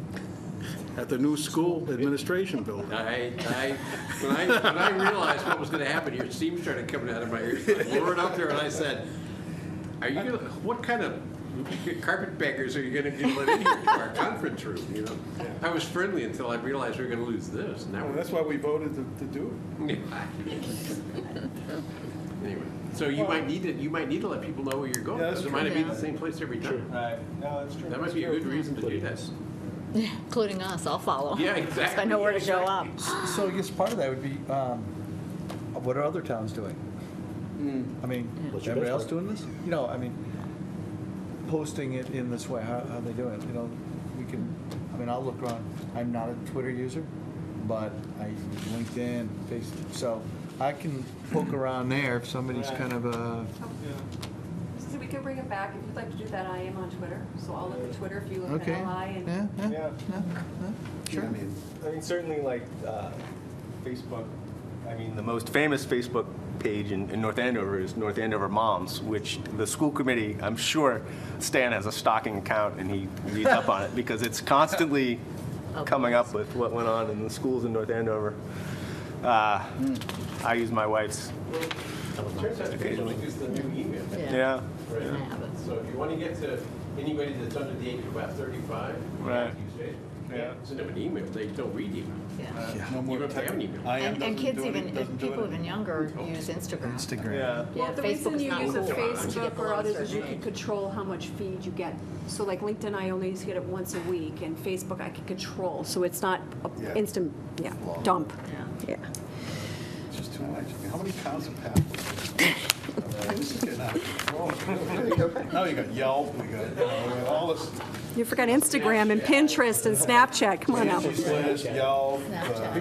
at the new school administration building. when I realized what was gonna happen here, steam started coming out of my ears. I roared out there and I said, are you gonna, what kind of carpetbaggers are you gonna let in here to our conference room, you know? I was friendly until I realized we were gonna lose this, now Well, we're. that's why we voted to do it. Anyway, so you might need to let people know where you're going, Yeah, that's because it might not be true. the same place every time. Right. No, that's true. That might be a good reason to do that. Including us, I'll follow. Yeah, So I exactly. know where to show up. So I guess part of that would be, what are other towns doing? I mean, everybody else doing this? You know, I mean, posting it in this way, how they doing it? You know, we can, I mean, I'll look around. I'm not a Twitter user, but I use LinkedIn, Facebook, so I can poke around there if somebody's kind of So we can bring it back. If you'd like to do that, I am on Twitter. So I'll look at Twitter if you look okay. at LI and. Yeah. Yeah. I mean, certainly like Facebook, I mean, the most famous Facebook page in North Andover is North Andover Moms, which the school committee, I'm sure Stan has a stalking account and he reads up on it because it's constantly coming up with what went on in the schools in North Andover. I use my wife's. Turns out Facebook is the new email. Yeah. Right. I have it. So if you want to get to anybody that's under the age of about 35, you Right. have to use Facebook. Yeah. Send them an email, they don't read email. Yeah. No more Even if they have an tech. email. IM And doesn't kids do it, even, doesn't do people it. even younger use Instagram. Instagram. Yeah. Yeah, Well, the Facebook reason is you not use a cool. Once you get Facebook below or a others is certain you can age. control how much feed you get. So like LinkedIn, I only get it once a week, and Facebook I can control, so it's not Yeah. a instant, dump. Yeah. It's just too much. I mean, how many accounts have passed? This is getting out of control. Now you got Yelp, we got all this. You forgot Instagram and Pinterest and Snapchat, come on now. Angie's List, Yelp. I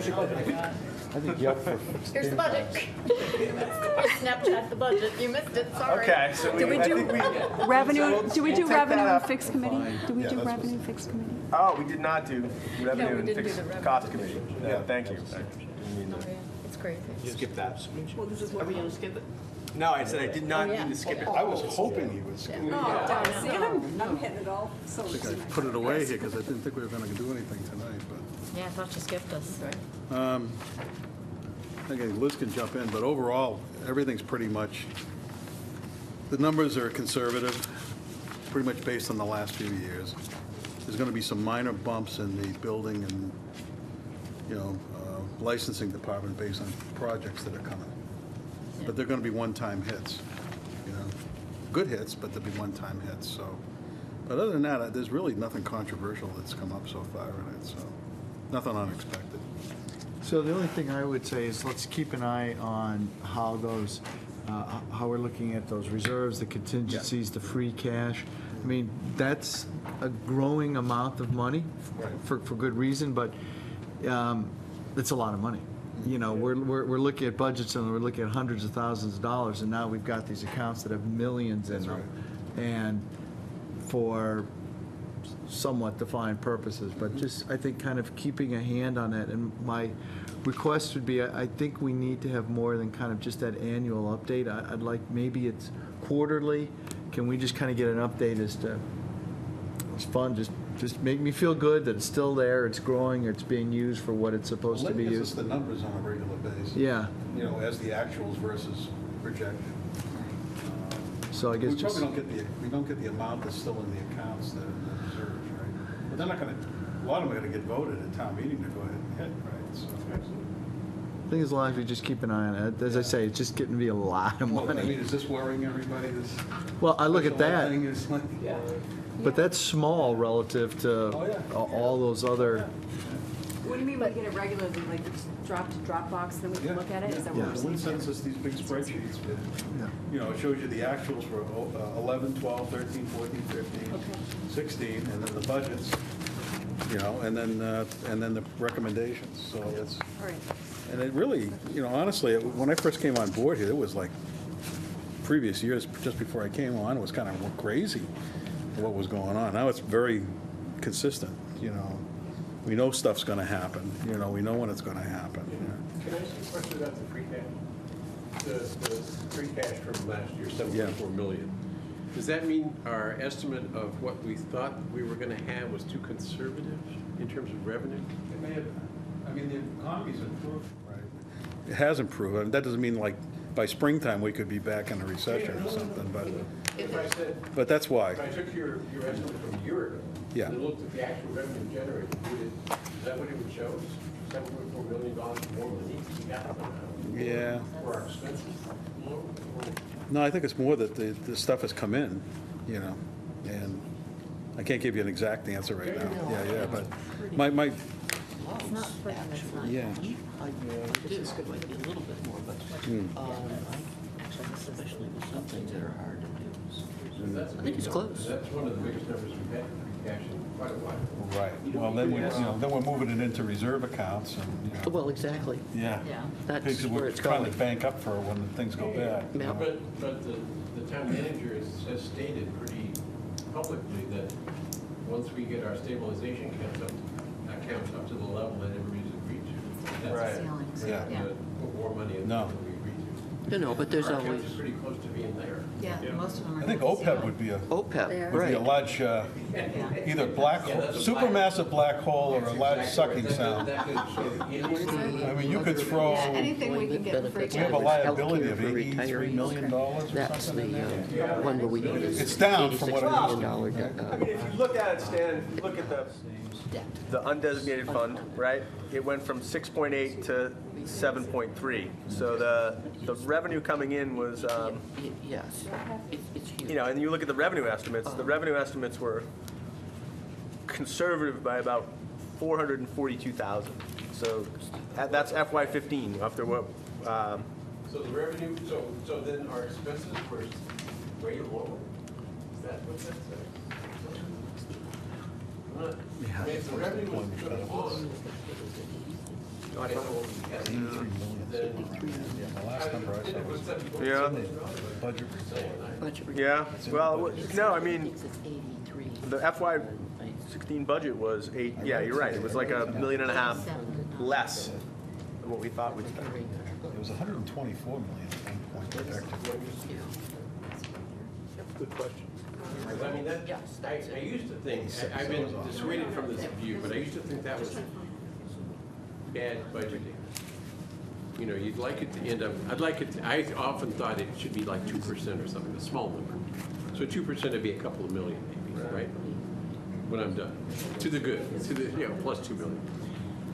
think Yelp for. Here's the budget. Snapchat the budget, you missed it, sorry. Okay, so Did we I do think we. revenue, do we do We'll take revenue that and up. fixed committee? Did we Yeah, do that's revenue and fixed committee? Oh, we did not do revenue we and didn't do fixed the revenue. cost committee. Yeah, thank you. Didn't mean to- It's crazy. Skip that. Well, this is what. No, I said I did not Oh, yeah. mean to skip it. I was hoping he would skip it. Oh, darn, see, I'm hitting it all so I easy. put it away here because I didn't think we were going to do anything tonight, but. Yeah, I thought you skipped us. Okay, Liz can jump in, but overall, everything's pretty much, the numbers are conservative, pretty much based on the last few years. There's going to be some minor bumps in the building and, licensing department based on projects that are coming. But they're going to be one-time hits, good hits, but they'll be one-time hits, so. But other than that, there's really nothing controversial that's come up so far in it, so, nothing unexpected. So the only thing I would say is let's keep an eye on how those, how we're looking at those reserves, the contingencies, the free cash. I mean, that's a growing amount of money for good reason, but it's a lot of money. We're looking at budgets and we're looking at hundreds of thousands of dollars, and now we've got these accounts that have millions in them. And for somewhat defined purposes, but just, I think, kind of keeping a hand on it. And my request would be, I think we need to have more than kind of just that annual update. I'd like, maybe it's quarterly. Can we just kind of get an update as to, it's fun, just make me feel good that it's still there, it's growing, it's being used for what it's supposed to be Gives us used. the numbers on a regular basis. Yeah, As the actuals versus projected. so I guess We just, probably don't get the amount that's still in the accounts that are reserves, right? But they're not gonna, a lot of them are gonna get voted at town meeting to go ahead and hit, right? So, I think as long as we just keep an eye on it, as I say, it's just getting to be a lot of well, I money. mean, is this worrying everybody, this? Well, I look at special ed that, thing is like- but that's small relative to Oh, yeah. all those other, What do you mean we get it regularly, like it's dropped to Dropbox, then we can look at it? Is that what Yeah. we're Win saying? sends us these big spreadsheets with, Yeah. it shows you the actuals for 11, 12, 13, 14, 15, 16, and then the budgets. you know, and then the recommendations, so it's, All right. and it really, you know, honestly, when I first came on board here, it was like, previous years, just before I came on, it was kind of crazy what was going on. Now it's very consistent, you know. We know stuff's going to happen, you know, we know when it's going to happen. Can I ask you a question about the free cash? The free cash from last year, Yeah. 7.4 million. Does that mean our estimate of what we thought we were going to have was too conservative in terms of revenue? It may have, I mean, the economy's improved, right? It has improved, and that doesn't mean like by springtime we could be back in a recession or something, but, If I said, but that's why. if I took your estimate from a year ago, Yeah. and looked at the actual revenue generated, is that what it would show? $7.4 million more money we got Yeah. for our expenses? No, I think it's more that the stuff has come in, you know, and I can't give you an exact answer right now. Yeah, but my, It's not pretty, it's not. yeah. This is good, might be a little bit more, but especially with some things that are hard to do. I think it's close. That's one of the biggest numbers we've had for cash in quite a while. Right. Well, then we, you know, then we're moving it into reserve accounts and, you know, Well, exactly. yeah. Yeah. That's Because where we're it's trying going. to bank up for when things go bad. Yeah. But the town manager has stated pretty publicly that once we get our stabilization accounts up to the level that everybody's agreed to, that's Right. Ceilings, Yeah. yeah. put more money in No. than we agreed to. You know, but there's Our always accounts are pretty close to being there. Yeah, most of them are. I think OPEB would be a, OPEB, would be a right. large, either black, supermassive black hole or a large sucking sound. I mean, you could throw, Yeah, anything we can get for free. we have a liability of Healthcare for $83 million or That's the something. one where we need this It's down from what it $86 used to million I mean, if you look at it, Stan, if you look at the undesignated fund, right? It went from 6.8 to 7.3. So the revenue coming in was, Yes, it's huge. you know, and you look at the revenue estimates, the revenue estimates were conservative by about 442,000. So that's FY15 after what, So the revenue, so then our expenses were way lower? Is that what that says? I mean, if the revenue was good on. The last number I saw was yeah, budget. yeah. Well, no, I mean, the FY16 budget was yeah, you're right. It was like $1.5 million less than what we thought we'd spend. It was 124 million at one point projected. Good question. I mean, I used to think, I've been dissuaded from this view, but I used to think that was bad budgeting. You know, you'd like it to end up, I often thought it should be like 2% or something, a small number. So 2% would be a couple of million maybe, right? When I'm done. To the good, plus 2 million.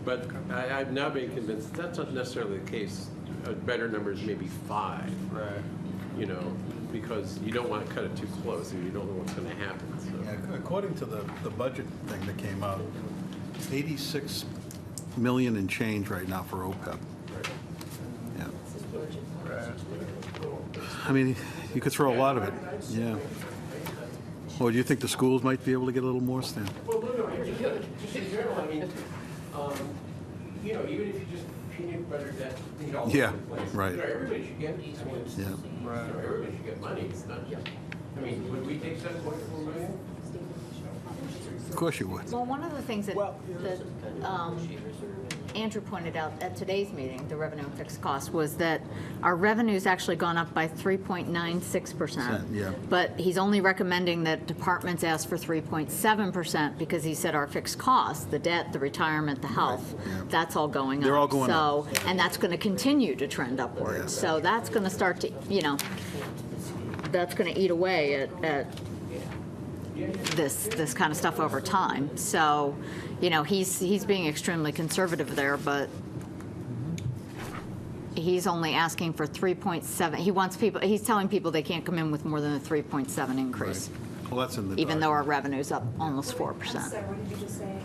But I've now been convinced that's not necessarily the case. A better number is maybe 5. Right. You know, because you don't want to cut it too close and you don't know what's going to happen. So. Yeah, according to the budget thing that came out, 86 million and change right now for OPEB. Yeah. I mean, you could throw a lot of it, yeah. Well, do you think the schools might be able to get a little more, Stan? Well, no, just in general, I mean, you know, even if you just peanut butter that, you know, Yeah, all over the place, right. You know, everybody should get these ones. Yeah. You know, everybody should get money. It's not just, I mean, would we take 7.4 million? Of course you would. Well, one of the things that Andrew pointed out at today's meeting, the revenue and fixed cost, was that our revenue's actually gone up by 3.96%. Yeah. But he's only recommending that departments ask for 3.7% because he said our fixed costs, the debt, the retirement, the health, yeah. that's all going up. They're all going up. So, and that's going to continue to trend upwards. So that's going to start to, you know, that's going to eat away at this kind of stuff over time. So, you know, he's being extremely conservative there, but he's only asking for 3.7. He wants people, he's telling people they can't come in with more than a 3.7 increase, Well, that's in the even though our document. revenue's up almost 4%. Sarah, what did you just say?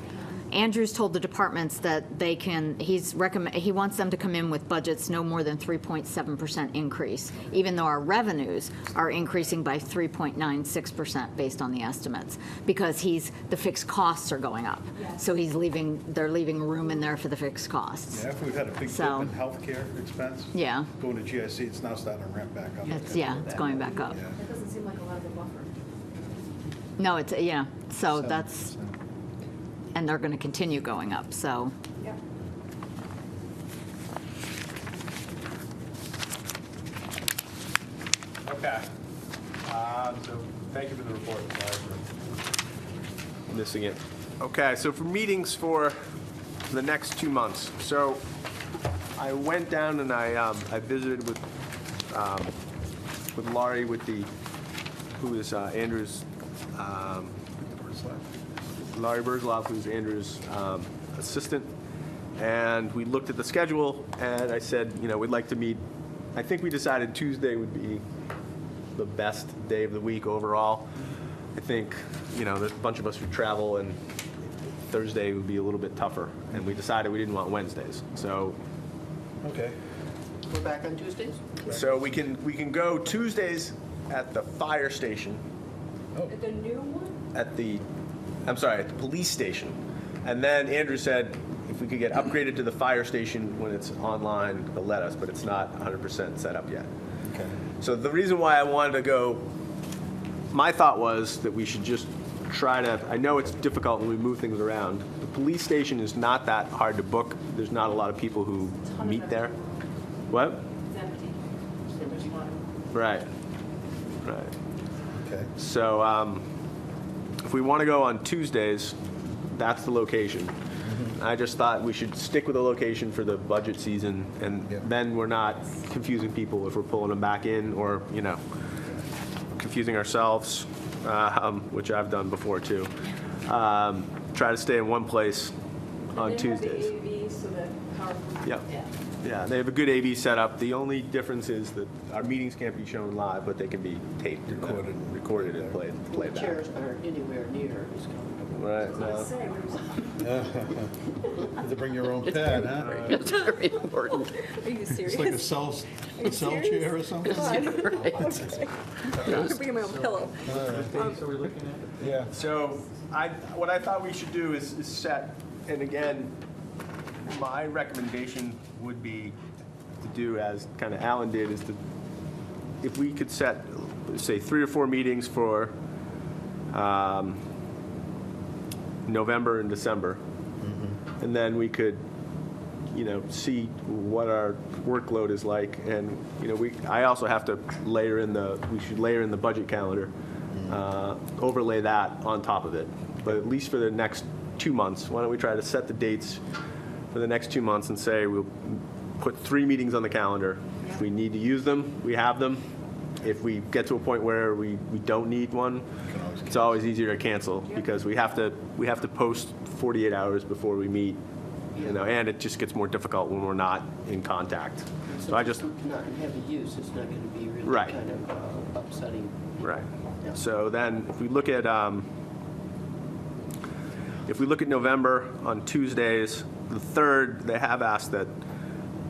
Andrew's told the departments that they can, he wants them to come in with budgets no more than 3.7% increase, even though our revenues are increasing by 3.96% based on the estimates, because the fixed costs are going up. So they're leaving room in there for the fixed costs. Yeah, after we've had a big dip So- in healthcare expense. Yeah. Going to GIC, it's now starting to ramp back up. It's going back up. Yeah. That doesn't seem like a lot of a buffer. No, so that's, 7%. and they're going to continue going up, so. Yeah. Okay. So thank you for the report. Sorry for missing it. Okay, so for meetings for the next 2 months. So I went down and I visited with Laurie, who is Andrew's, Laurie Burzloff, who's Andrew's assistant, and we looked at the schedule, and I said, we'd like to meet. I think we decided Tuesday would be the best day of the week overall. I think, there's a bunch of us who travel, and Thursday would be a little bit tougher, and we decided we didn't want Wednesdays. So Okay. We're back on Tuesdays? we can go Tuesdays at the fire station, The new one? at the police station. And then Andrew said if we could get upgraded to the fire station when it's online, they'll let us, but it's not 100% set up yet. Okay. So the reason why I wanted to go, my thought was that we should just try to, I know it's difficult when we move things around. The police station is not that hard to book. There's not a lot of people who meet there. What? It's empty. Right. Okay. So if we want to go on Tuesdays, that's the location. I just thought we should stick with the location for the budget season, and Yeah. then we're not confusing people if we're pulling them back in, or, confusing ourselves, which I've done before too. Try to stay in one place on Tuesdays. AV so that PowerPoint. Yep. Yeah, they have a good AV setup. The only difference is that our meetings can't be shown live, but they can be taped, and recorded and played The back. chairs aren't anywhere near as comfortable. Right. No. Say, Have to bring your own pad, huh? It's very important. are you serious? It's like a cell serious? chair or something? I'm bringing my own pillow. Yeah. So what I thought we should do is set, and again, my recommendation would be to do as kind of Alan did, is to, if we could set, say, 3 or 4 meetings for November and December, and then we could, see what our workload is like, and I also have to we should layer in the budget calendar, overlay that on top of it. But at least for the next 2 months, why don't we try to set the dates for the next 2 months and say we'll put 3 meetings on the calendar. If we need to use them, we have them. If we get to a point where we don't need one, it's always easier to cancel, because we have to post 48 hours before we meet, and it just gets more difficult when we're not in contact. So I just, Not in heavy use, it's not going to be really Right. kind of upsetting. right. Yeah. So then, if we look at November on Tuesdays, the 3rd, they have asked that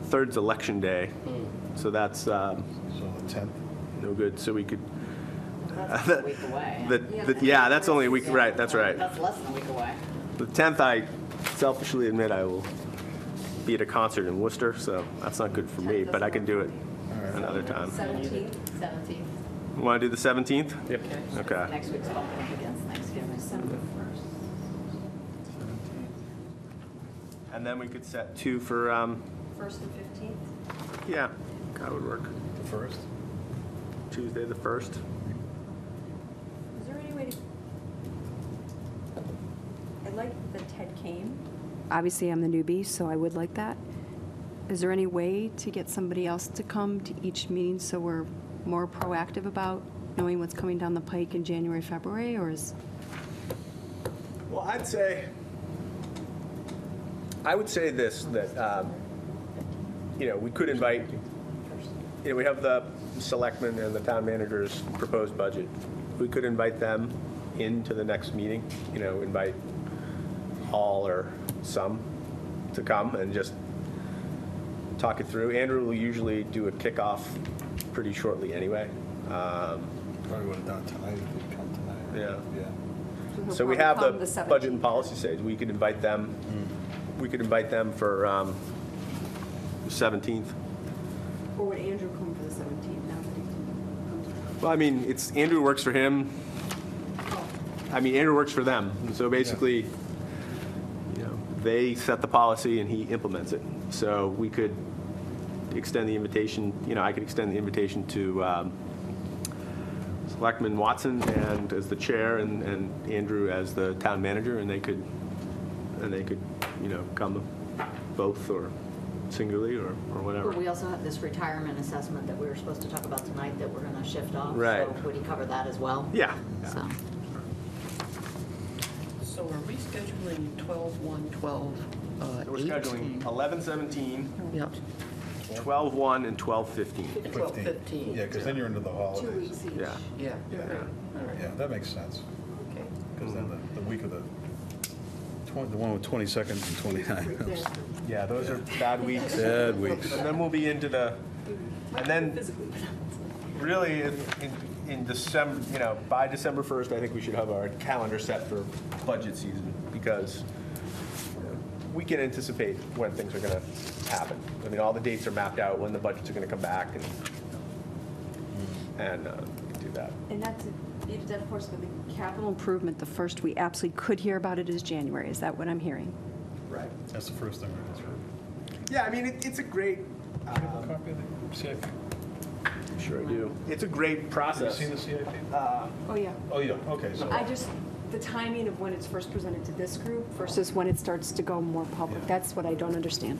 3rd's election day, so that's So the 10th. no good. So we could. That's a week away. Yeah, that's only a week. Right, that's right. That's less than a week away. The 10th, I selfishly admit I will be at a concert in Worcester, so that's not good for me, but I can do it another time. 17th. 17th. Want to do the 17th? Yep. Okay. Next week's bumping up against Thanksgiving. December 1st. And then we could set 2 for, 1st and 15th. yeah, that would work. The 1st. Tuesday the 1st. Is there any way to? I like that Ted came. Obviously, I'm the newbie, so I would like that. Is there any way to get somebody else to come to each meeting so we're more proactive about knowing what's coming down the pike in January, February, or is? Well, I would say this, that, we could invite, we have the selectmen and the town manager's proposed budget. We could invite them into the next meeting, invite all or some to come and just talk it through. Andrew will usually do a kickoff pretty shortly anyway. Probably would have done it tonight if we'd come tonight. Yeah. He'll So we probably have come the 17th. budget and policy stage. We could invite them. We could invite them for the 17th. Or would Andrew come for the 17th now that he's... Well, I mean, it's Andrew works for him. I mean, Andrew works for them. So basically, you know, they set the policy and he implements it. So we could extend the invitation. You know, I could extend the invitation to Selectman Watson and as the chair, and Andrew as the town manager, and they could, you know, come both or singularly or whatever. But we also have this retirement assessment that we were supposed to talk about tonight that we're going to shift off. Right. So would he cover that as well? Yeah. So, So are we scheduling 12/1, 12, We're scheduling 11/17, Yep, 12/1, and 12/15. 12/15. Yeah, because then you're into the 2 holidays. weeks each. Yeah. Yeah. Yeah. All right. Yeah, that makes sense. Okay. Because then the week of the one with 22nd and 29th. Yeah, those are bad weeks. Bad weeks. And then we'll be into the, and then really in December, you know, by December 1st, I think we should have our calendar set for budget season because we can anticipate when things are going to happen. I mean, all the dates are mapped out when the budgets are going to come back and do that. And that's, of course, for the capital improvement, the first we absolutely could hear about it is January. Is that what I'm hearing? Right. That's the first thing we're going to do. Yeah, I mean, it's a great, Do you have a copy of the CIP? sure I do. It's a great Have you process. seen the CIP? Oh, yeah. Oh, yeah, okay, so. I just, the timing of when it's first presented to this group versus when it starts to go more public, that's what I don't understand.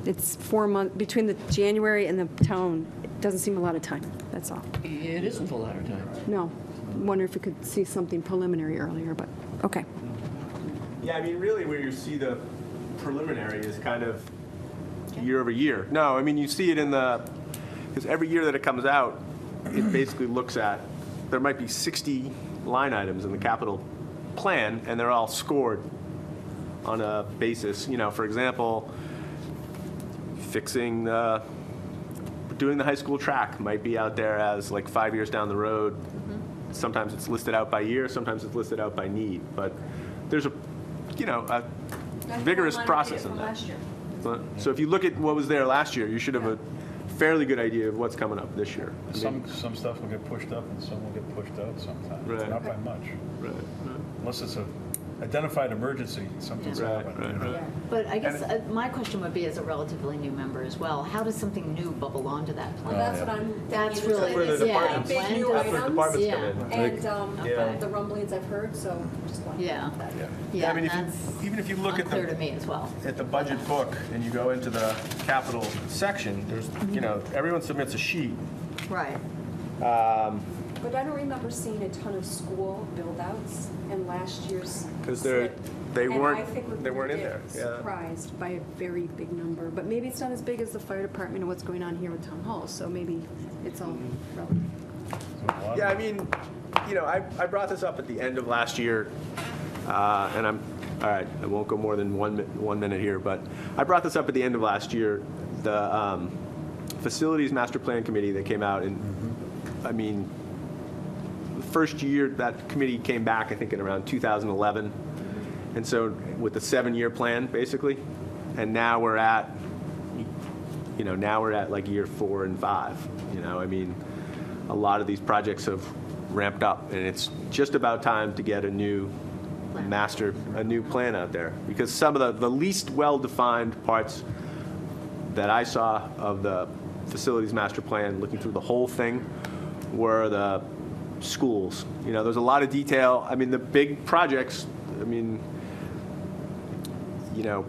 It's 4 months, between the January and the town, it doesn't seem a lot of time, that's all. It isn't a lot of time. No, wonder if we could see something preliminary earlier, but, okay. Yeah, I mean, really where you see the preliminary is kind of year over year. No, I mean, you see it in the, because every year that it comes out, it basically looks at, there might be 60 line items in the capital plan, and they're all scored on a basis. You know, for example, doing the high school track might be out there as like 5 years down the road. Sometimes it's listed out by year, sometimes it's listed out by need, but there's a vigorous process in that. So if you look at what was there last year, you should have a fairly good idea of what's coming up this year. I mean, Some stuff will get pushed up and some will get pushed out sometimes. Right. Not by much. right. Unless it's a identified emergency, something's Right, happened. right, right. but I guess my question would be, as a relatively new member as well, how does something new bubble onto that plan? That's what I'm. That's thinking. really, For the yeah. departments. Big when new does- That's where items. departments Yeah. come in. And Okay. the rumblings I've heard, so just wanted to. Yeah. Yeah, I mean, that's even if you look at unclear to the, me as well. at the budget book and you go into the capital section, there's, you know, everyone submits a sheet. Right. But I don't remember seeing a ton of school build-outs in last year's. Because slip. they And weren't- I think we're they weren't in gonna there, get yeah. surprised by a very big number, but maybe it's not as big as the fire department and what's going on here with town hall, so maybe it's all relative. Yeah, I mean, you know, I brought this up at the end of last year, and all right, I won't go more than 1 minute here, but I brought this up at the end of last year. The Facilities Master Plan Committee that came out, and I mean, the first year that committee came back, I think in around 2011, and so with the 7-year plan, basically, and now we're at, you know, like year 4 and 5, you know, I mean, a lot of these projects have ramped up, and it's just about time to get a new plan out there, because some of the least well-defined parts that I saw of the facilities master plan, looking through the whole thing, were the schools. You know, there's a lot of detail. I mean, the big projects, I mean, you know,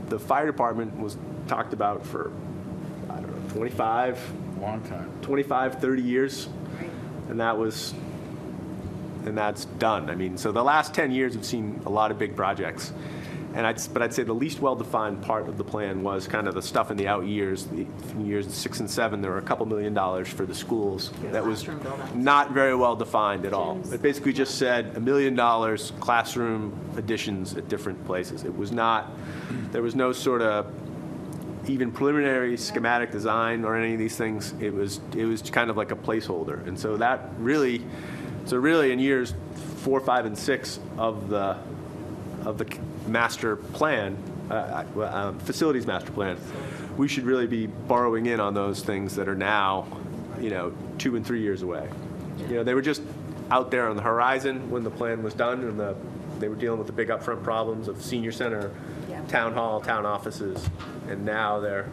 the fire department was talked about for, I don't know, Long time. 25, 30 years. And that's done. I mean, so the last 10 years have seen a lot of big projects. But I'd say the least well-defined part of the plan was kind of the stuff in the out years. In years 6 and 7, there were a couple $1 million for the schools. That was Classroom buildings. not very well defined at all. It basically just said $1 million classroom additions at different places. It was not, there was no sort of even preliminary schematic design or any of these things. It was kind of like a placeholder. And so that really, in years 4, 5, and 6 of the master plan, facilities master plan, we should really be borrowing in on those things that are now, 2 and 3 years away. They were just out there on the horizon when the plan was done, and they were dealing with the big upfront problems of senior center, town hall, town offices, and now they're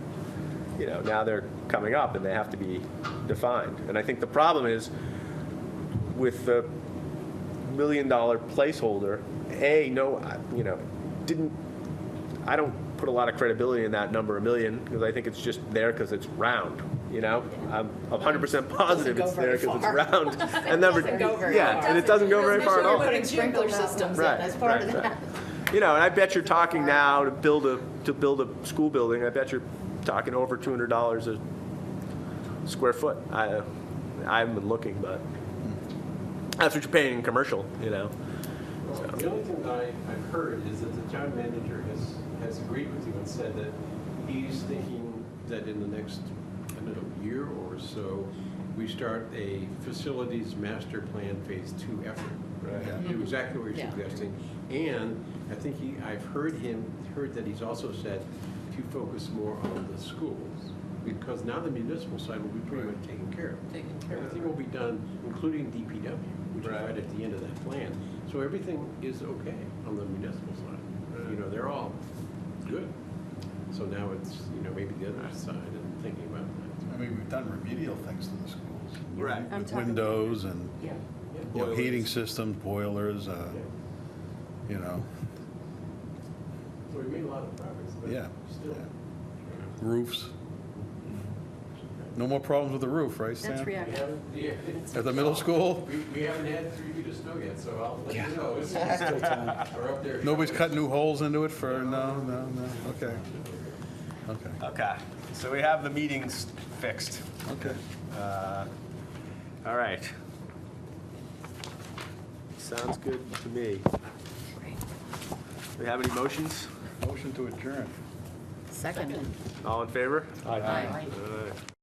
coming up and they have to be defined. And I think the problem is with the $1 million placeholder, I don't put a lot of credibility in that number, $1 million, because I think it's just there because it's round. I'm 100% positive it's there because it's round. And and it doesn't go very far at all. Putting sprinkler systems in as part of that. And I bet you're talking now to build a school building. I bet you're talking over $200 a square foot. I haven't been looking, but that's what you're paying in commercial. Well, the only thing that I've heard is that the town manager has agreed with you and said that he's thinking that in the next, year or so, we start a facilities master plan phase 2 effort. Right. Yeah. Do exactly what you're suggesting. And I think I've heard that he's also said to focus more on the schools, because now the municipal side will be pretty much taken care of. Everything will be done, including DPW, which is right at the end of that plan. So everything is okay on the municipal side. They're all good. So now it's, maybe the other side and thinking about that. We've done remedial things to the schools. Right. With windows and heating systems, boilers, So we made a lot of progress, but still. Roofs. No more problems with the roof, right, Stan? That's reactive. At the middle school? We haven't had 3 feet of snow yet, so I'll let you know. It's still time. We're up there. Nobody's cut new holes into it for, no, okay. Okay. So we have the meetings fixed. Okay. All right. Sounds good to me. Do we have any motions? Motion to adjourn. Second. All in favor? Aye. All right.